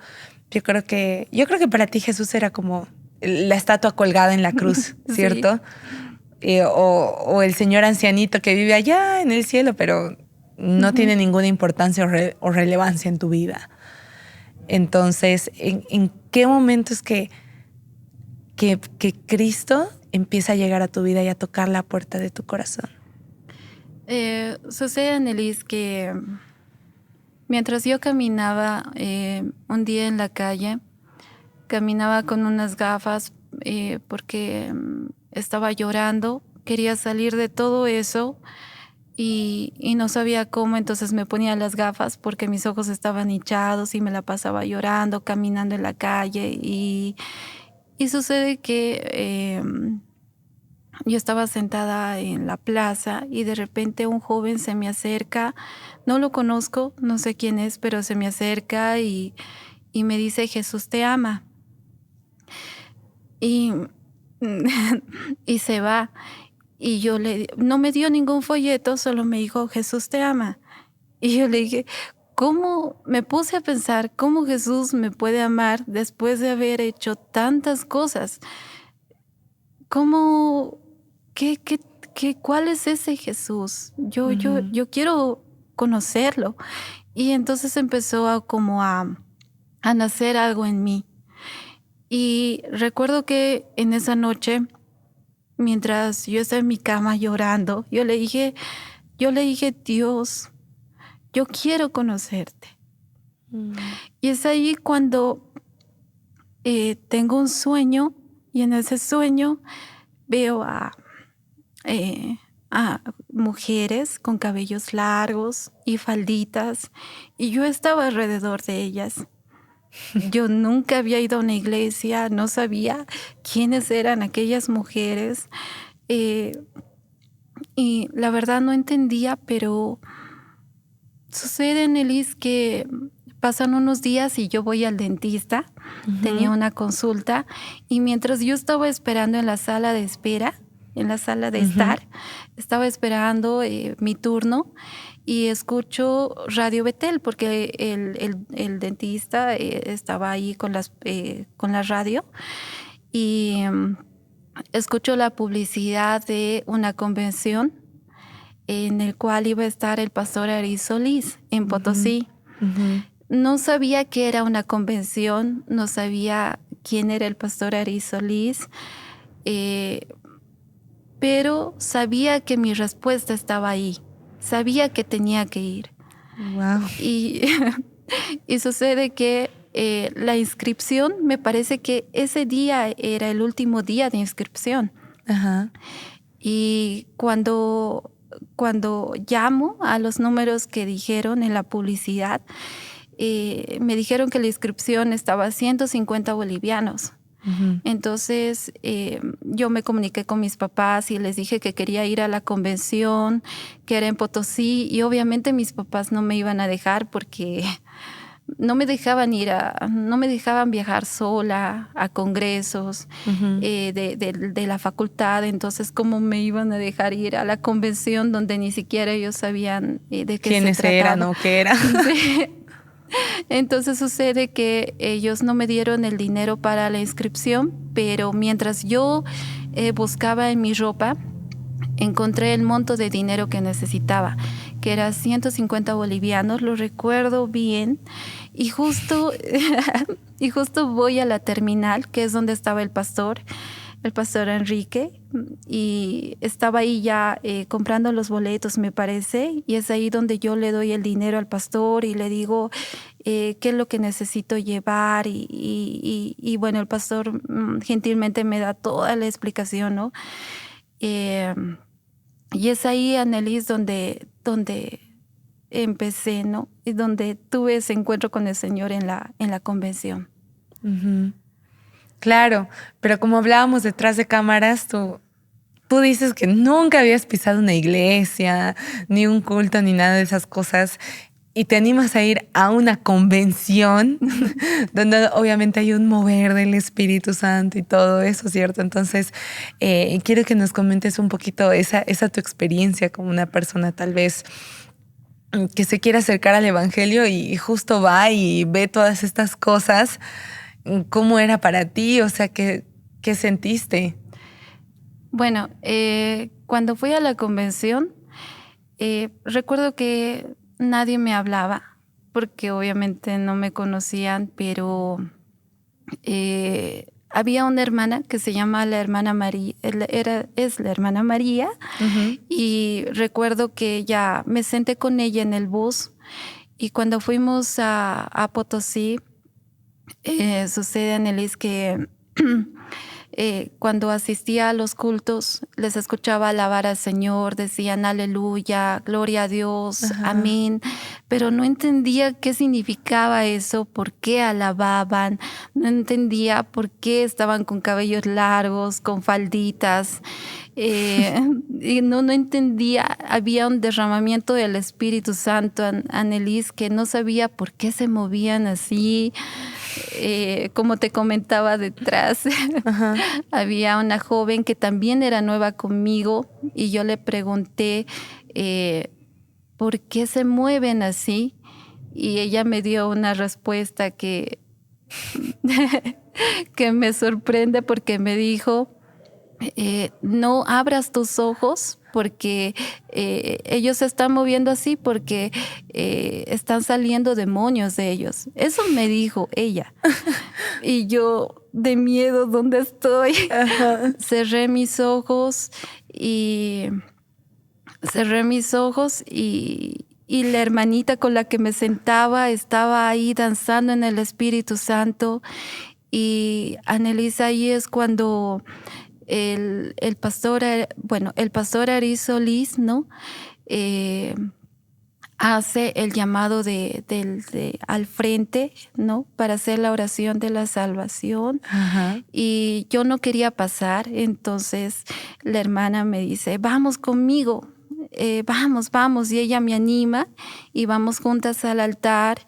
Yo creo que para ti Jesús era como la estatua colgada en la cruz, ¿cierto? Sí. O el señor ancianito que vive allá en el cielo, pero no tiene ninguna importancia o relevancia en tu vida. Entonces, ¿en qué momento es que Cristo empieza a llegar a tu vida y a tocar la puerta de tu corazón? Sucede, Annelies, que mientras yo caminaba un día en la calle, caminaba con unas gafas porque estaba llorando, quería salir de todo eso y no sabía cómo, entonces me ponía las gafas porque mis ojos estaban hinchados y me la pasaba llorando, caminando en la calle y sucede que yo estaba sentada en la plaza y de repente un joven se me acerca, no lo conozco, no sé quién es, pero se me acerca y me dice, Jesús te ama. Y se va. Y yo no me dio ningún folleto, solo me dijo, Jesús te ama. Y yo le dije, ¿cómo? Me puse a pensar, ¿cómo Jesús me puede amar después de haber hecho tantas cosas? ¿cómo, cuál es ese Jesús? Yo quiero conocerlo. Y entonces empezó a nacer algo en mí. Y recuerdo que en esa noche, mientras yo estaba en mi cama llorando, yo le dije, Dios, yo quiero conocerte. Y es ahí cuando tengo un sueño, y en ese sueño veo a mujeres con cabellos largos y falditas, y yo estaba alrededor de ellas. Yo nunca había ido a una iglesia, no sabía quiénes eran aquellas mujeres, y la verdad no entendía, pero sucede, Nelis, que pasan unos días y yo voy al dentista. Tenía una consulta, y mientras yo estaba esperando en la sala de espera, en la sala de estar, estaba esperando mi turno, y escucho Radio Betel, porque el dentista estaba ahí con la radio, y escucho la publicidad de una convención en el cual iba a estar el pastor Ari Solís en Potosí. No sabía que era una convención, no sabía quién era el pastor Ari Solís, pero sabía que mi respuesta estaba ahí. Sabía que tenía que ir. Wow. Y sucede que la inscripción, me parece que ese día era el último día de inscripción. Ajá. Y cuando llamo a los números que dijeron en la publicidad, me dijeron que la inscripción estaba a 150 bolivianos. Entonces yo me comuniqué con mis papás y les dije que quería ir a la convención, que era en Potosí, y obviamente mis papás no me iban a dejar porque no me dejaban viajar sola a congresos de la facultad. Entonces, ¿cómo me iban a dejar ir a la convención donde ni siquiera ellos sabían de qué se trataba? ¿Quiénes eran o qué era? Sí. Entonces sucede que ellos no me dieron el dinero para la inscripción, pero mientras yo buscaba en mi ropa, encontré el monto de dinero que necesitaba, que era 150 bolivianos, lo recuerdo bien, y justo voy a la terminal, que es donde estaba el pastor Enrique, y estaba ahí ya comprando los boletos, me parece, y es ahí donde yo le doy el dinero al pastor y le digo qué es lo que necesito llevar, y bueno, el pastor gentilmente me da toda la explicación, ¿no? Y es ahí, Annelies, donde empecé, ¿no? Y donde tuve ese encuentro con el Señor en la convención. Claro, pero como hablábamos detrás de cámaras, tú dices que nunca habías pisado una iglesia, ni un culto, ni nada de esas cosas, y te animas a ir a una convención donde obviamente hay un mover del Espíritu Santo y todo eso, ¿cierto? Entonces, quiero que nos comentes un poquito esa tu experiencia como una persona tal vez que se quiere acercar al Evangelio y justo va y ve todas estas cosas. ¿Cómo era para ti? O sea, ¿qué sentiste? Bueno, cuando fui a la convención, recuerdo que nadie me hablaba, porque obviamente no me conocían, pero había una hermana que se llama la hermana María, es la hermana María, y recuerdo que ya me senté con ella en el bus, y cuando fuimos a Potosí, sucede, Annelies, que cuando asistía a los cultos, les escuchaba alabar al Señor, decían aleluya, gloria a Dios, amén, pero no entendía qué significaba eso, por qué alababan, no entendía por qué estaban con cabellos largos, con falditas, y no entendía. Había un derramamiento del Espíritu Santo, Annelies, que no sabía por qué se movían así. Como te comentaba detrás, había una joven que también era nueva conmigo, y yo le pregunté ¿por qué se mueven así? Y ella me dio una respuesta que me sorprende, porque me dijo no abras tus ojos porque ellos se están moviendo así porque están saliendo demonios de ellos. Eso me dijo ella. Y yo, de miedo, ¿dónde estoy? Ajá. Cerré mis ojos y y la hermanita con la que me sentaba estaba ahí danzando en el Espíritu Santo. Y Annelise, ahí es cuando el pastor, el pastor Ari Solís, ¿no? Hace el llamado al frente, ¿no? Para hacer la oración de la salvación. Ajá. Y yo no quería pasar, entonces la hermana me dice, vamos conmigo, vamos. Y ella me anima y vamos juntas al altar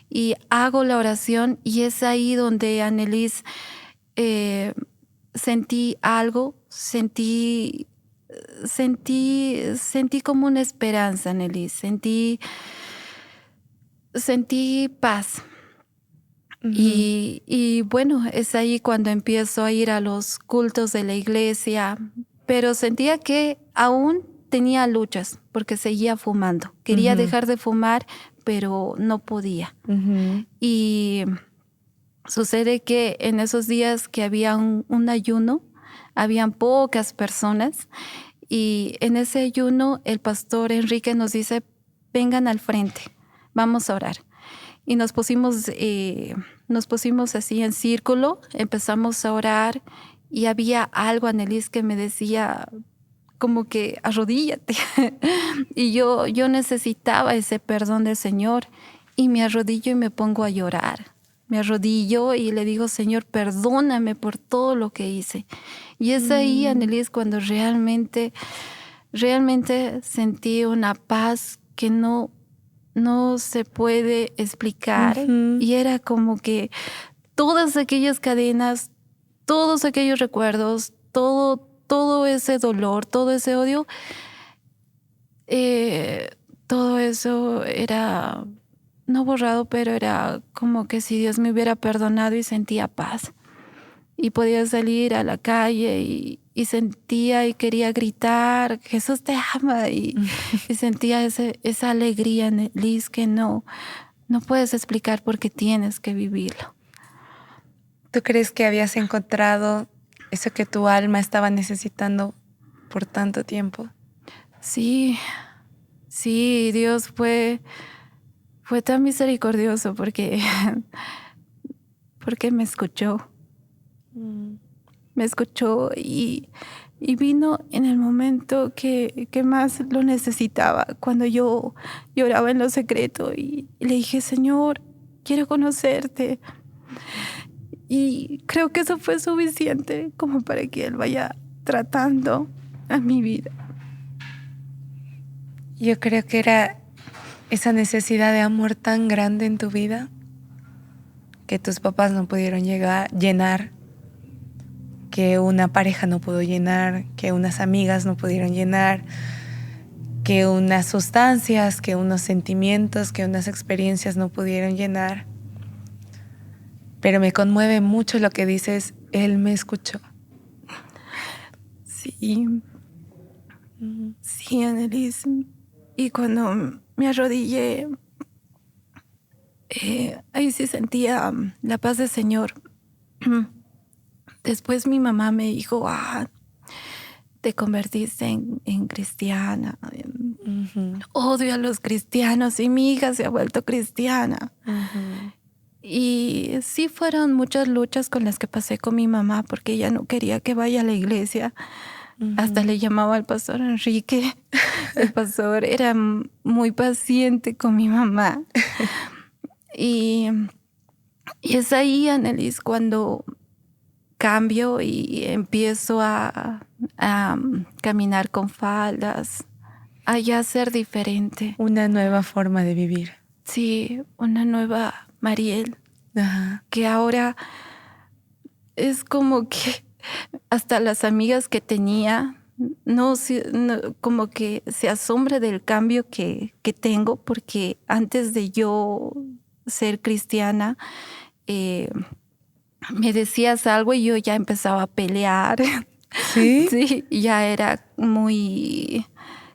y hago la oración y es ahí donde, Annelise, sentí algo, sentí como una esperanza, Annelise, sentí paz. Ujú. Y bueno, es ahí cuando empiezo a ir a los cultos de la iglesia, pero sentía que aún tenía luchas porque seguía fumando. Quería Ujú. dejar de fumar, pero no podía. Ujú. Y sucede que en esos días que había un ayuno, habían pocas personas y en ese ayuno el pastor Enrique nos dice, vengan al frente, vamos a orar. Y nos pusimos así en círculo, empezamos a orar y había algo, Annelise, que me decía como que arrodíllate. Y yo necesitaba ese perdón del Señor y me arrodillo y me pongo a llorar. Me arrodillo y le digo, Señor, perdóname por todo lo que hice. Y es ahí, Annelise, cuando realmente sentí una paz que no se puede explicar. Ujú. Y era como que todas aquellas cadenas, todos aquellos recuerdos, todo ese dolor, todo ese odio, todo eso era, no borrado, pero era como que si Dios me hubiera perdonado y sentía paz. Y podía salir a la calle y sentía y quería gritar, Jesús te ama. Y sentía esa alegría, Liz, que no puedes explicar porque tienes que vivirlo. ¿Tú crees que habías encontrado eso que tu alma estaba necesitando por tanto tiempo? Sí, Dios fue tan misericordioso porque me escuchó. Me escuchó y vino en el momento que más lo necesitaba, cuando yo lloraba en lo secreto y le dije, Señor, quiero conocerte. Y creo que eso fue suficiente como para que Él vaya tratando a mi vida. Yo creo que era esa necesidad de amor tan grande en tu vida que tus papás no pudieron llenar, que una pareja no pudo llenar, que unas amigas no pudieron llenar, que unas sustancias, que unos sentimientos, que unas experiencias no pudieron llenar. Pero me conmueve mucho lo que dices, Él me escuchó. Sí, sí, Annelise. Y cuando me arrodillé, ahí sí sentía la paz del Señor. Después mi mamá me dijo, te convertiste en cristiana. Odio a los cristianos y mi hija se ha vuelto cristiana. Y sí fueron muchas luchas con las que pasé con mi mamá porque ella no quería que vaya a la iglesia. Hasta le llamaba al pastor Enrique. El pastor era muy paciente con mi mamá. Y es ahí, Annelise, cuando cambio y empiezo a caminar con faldas, a ya ser diferente. Una nueva forma de vivir. Sí, una nueva Mariel. Ajá. Que ahora es como que hasta las amigas que tenía, como que se asombra del cambio que tengo, porque antes de yo ser cristiana, me decías algo y yo ya empezaba a pelear. ¿Sí? Sí, ya era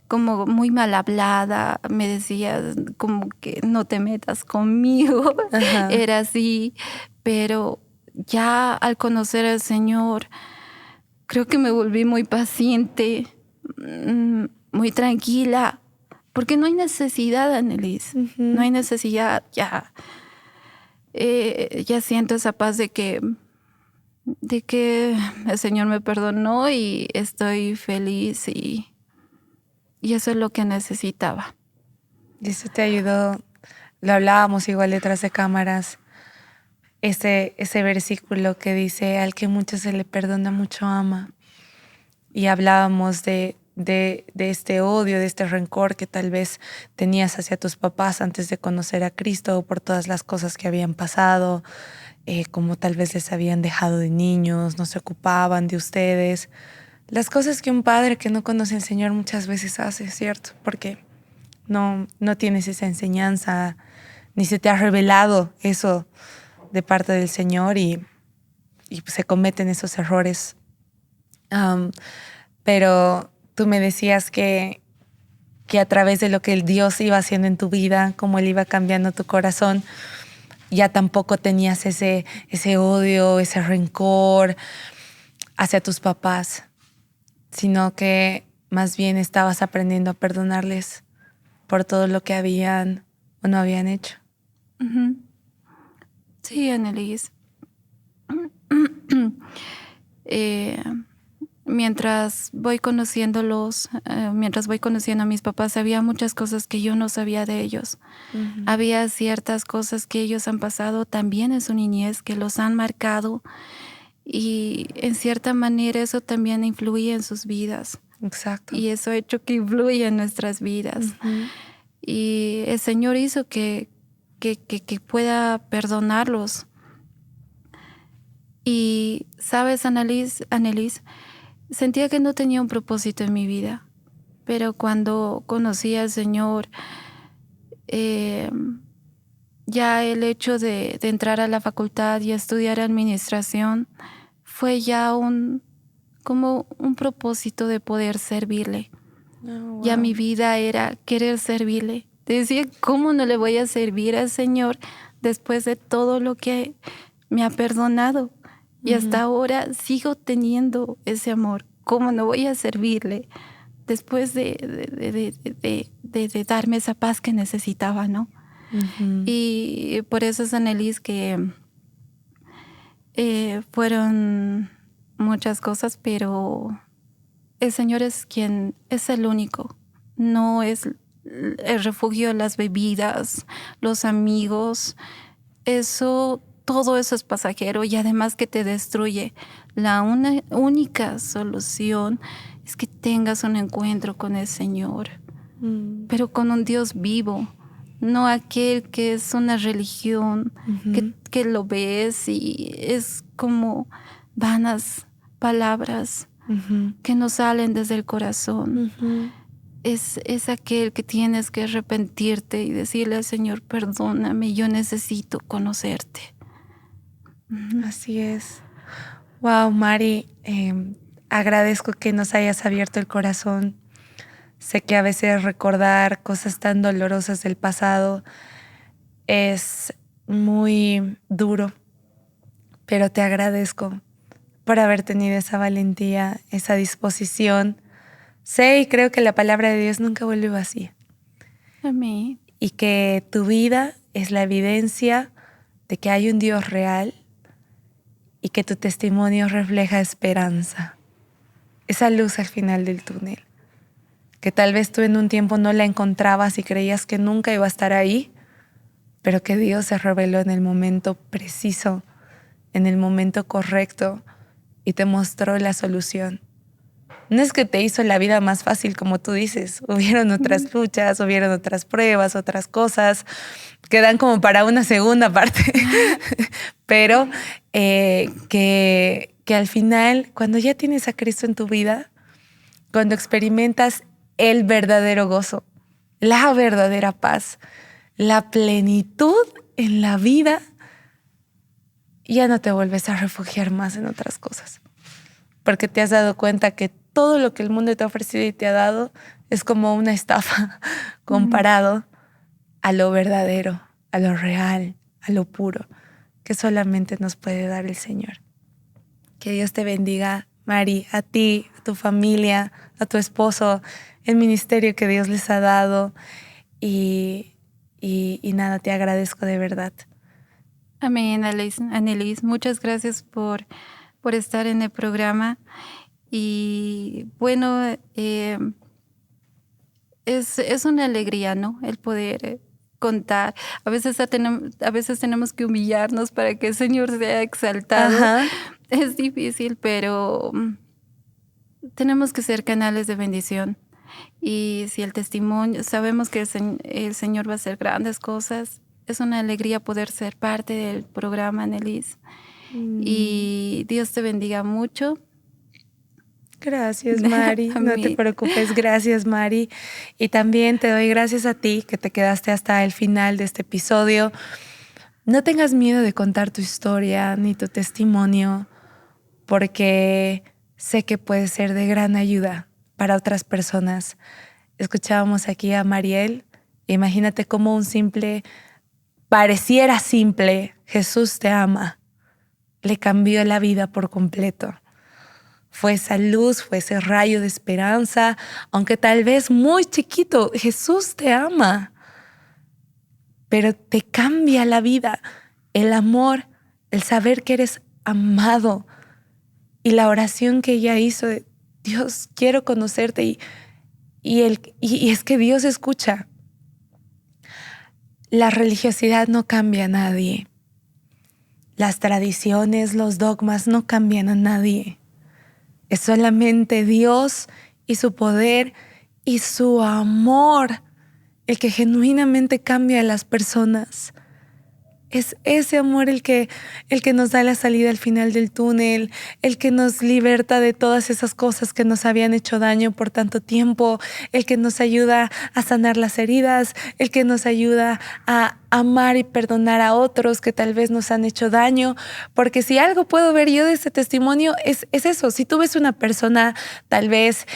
como muy mal hablada, me decía como que no te metas conmigo, Ajá. era así, pero ya al conocer al Señor, creo que me volví muy paciente, muy tranquila, porque no hay necesidad, Annelies, no Ujú. hay necesidad, ya siento esa paz de que el Señor me perdonó y estoy feliz y eso es lo que necesitaba. Y eso te ayudó, lo hablábamos igual detrás de cámaras, ese versículo que dice, al que mucho se le perdona, mucho ama. Y hablábamos de este odio, de este rencor que tal vez tenías hacia tus papás antes de conocer a Cristo por todas las cosas que habían pasado, como tal vez les habían dejado de niños, no se ocupaban de ustedes. Las cosas que un padre que no conoce al Señor muchas veces hace, ¿cierto? Porque no tienes esa enseñanza, ni se te ha revelado eso de parte del Señor y pues se cometen esos errores. Um, pero tú me decías que a través de lo que el Dios iba haciendo en tu vida, cómo Él iba cambiando tu corazón, ya tampoco tenías ese odio, ese rencor hacia tus papás, sino que más bien estabas aprendiendo a perdonarles por todo lo que habían o no habían hecho. Ujú. Sí, Annelies. Eh, mientras voy conociendo a mis papás, había muchas cosas que yo no sabía de ellos. Ujú. Había ciertas cosas que ellos han pasado también en su niñez, que los han marcado y en cierta manera eso también influye en sus vidas Exacto. y eso ha hecho que influya en nuestras vidas. Ujú. Y el Señor hizo que pueda perdonarlos. Y, ¿sabes, Annelies? Sentía que no tenía un propósito en mi vida, pero cuando conocí al Señor, eh, ya el hecho de entrar a la facultad y estudiar administración fue ya como un propósito de poder servirle. Oh, Ya mi wow. vida era querer servirle. Decía, ¿cómo no le voy a servir al Señor después de todo lo que me ha perdonado? Y hasta Ujú. ahora sigo teniendo ese amor. ¿Cómo no voy a servirle después de darme esa paz que necesitaba, ¿no? Ujú. Y por eso es, Annelies, que fueron muchas cosas, pero el Señor es quien es el único. No es el refugio, las bebidas, los amigos. Todo eso es pasajero y además que te destruye. La única solución es que tengas un encuentro con el Señor, Mm. pero con un Dios vivo, no aquel que es una religión, Ujú. que lo ves y es como vanas palabras Ujú. que no salen desde el corazón. Ujú. Es aquel que tienes que arrepentirte y decirle al Señor, perdóname, yo necesito conocerte. Ujú. Así es. Wow, Mari, agradezco que nos hayas abierto el corazón. Sé que a veces recordar cosas tan dolorosas del pasado es muy duro, pero te agradezco por haber tenido esa valentía, esa disposición. Sé y creo que la palabra de Dios nunca vuelve vacía Amén. y que tu vida es la evidencia de que hay un Dios real y que tu testimonio refleja esperanza, esa luz al final del túnel, que tal vez tú en un tiempo no la encontrabas y creías que nunca iba a estar ahí, pero que Dios se reveló en el momento preciso, en el momento correcto y te mostró la solución. No es que te hizo la vida más fácil, como tú dices. Hubieron otras luchas, hubieron otras pruebas, otras cosas que dan como para una segunda parte. Pero que al final, cuando ya tienes a Cristo en tu vida, cuando experimentas el verdadero gozo, la verdadera paz, la plenitud en la vida, ya no te vuelves a refugiar más en otras cosas. porque te has dado cuenta que todo lo que el mundo te ha ofrecido y te ha dado es como una estafa comparado a lo verdadero, a lo real, a lo puro, que solamente nos puede dar el Señor. Que Dios te bendiga, Mari, a ti, a tu familia, a tu esposo, el ministerio que Dios les ha dado. Y nada, te agradezco de verdad. Amén, Annelies. Muchas gracias por estar en el programa. Y bueno, es una alegría, ¿no? El poder contar. A veces tenemos que humillarnos para que el Señor sea exaltado. Ajá. Es difícil, pero tenemos que ser canales de bendición. Y si el testimonio, sabemos que el Señor va a hacer grandes cosas, es una alegría poder ser parte del programa, Annelies. Y Dios te bendiga mucho. Gracias, Mari. No te preocupes. Gracias, Mari. Y también te doy gracias a ti que te quedaste hasta el final de este episodio. No tengas miedo de contar tu historia ni tu testimonio, porque sé que puede ser de gran ayuda para otras personas. Escuchábamos aquí a Mariel. Imagínate cómo pareciera simple, Jesús te ama, le cambió la vida por completo. Fue esa luz, fue ese rayo de esperanza, aunque tal vez muy chiquito. Jesús te ama, pero te cambia la vida. El amor, el saber que eres amado y la oración que ella hizo de Dios, quiero conocerte. Y es que Dios escucha. La religiosidad no cambia a nadie. Las tradiciones, los dogmas no cambian a nadie. Es solamente Dios y su poder y su amor el que genuinamente cambia a las personas. Es ese amor el que nos da la salida al final del túnel, el que nos liberta de todas esas cosas que nos habían hecho daño por tanto tiempo, el que nos ayuda a sanar las heridas, el que nos ayuda a amar y perdonar a otros que tal vez nos han hecho daño. Porque si algo puedo ver yo de este testimonio es eso. Si tú ves una persona tal vez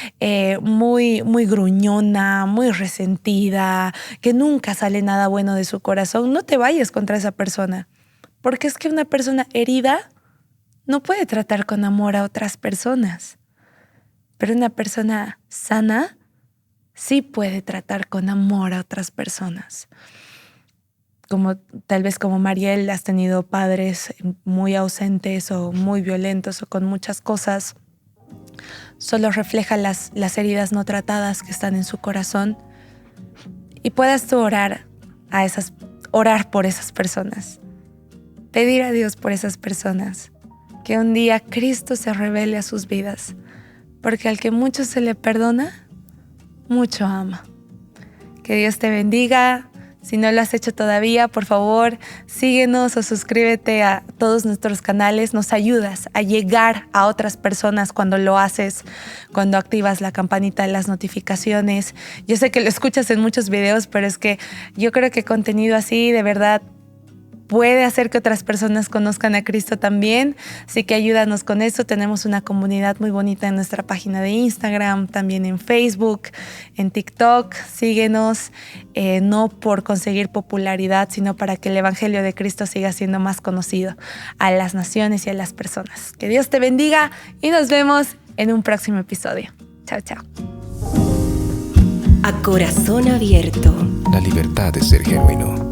muy, muy gruñona, muy resentida, que nunca sale nada bueno de su corazón, no te vayas contra esa persona. Porque es que una persona herida no puede tratar con amor a otras personas. Pero una persona sana sí puede tratar con amor a otras personas. Tal vez como Mariel, has tenido padres muy ausentes o muy violentos o con muchas cosas. Solo refleja las heridas no tratadas que están en su corazón. Y puedas tú orar por esas personas. Pedir a Dios por esas personas. Que un día Cristo se revele a sus vidas. Porque al que mucho se le perdona, mucho ama. Que Dios te bendiga. Si no lo has hecho todavía, por favor, síguenos o suscríbete a todos nuestros canales. Nos ayudas a llegar a otras personas cuando lo haces, cuando activas la campanita de las notificaciones. Yo sé que lo escuchas en muchos videos, pero es que yo creo que contenido así de verdad puede hacer que otras personas conozcan a Cristo también. Así que ayúdanos con eso. Tenemos una comunidad muy bonita en nuestra página de Instagram, también en Facebook, en TikTok. Síguenos, no por conseguir popularidad, sino para que el Evangelio de Cristo siga siendo más conocido a las naciones y a las personas. Que Dios te bendiga y nos vemos en un próximo episodio. Chao, chao. A corazón abierto. La libertad de ser genuino.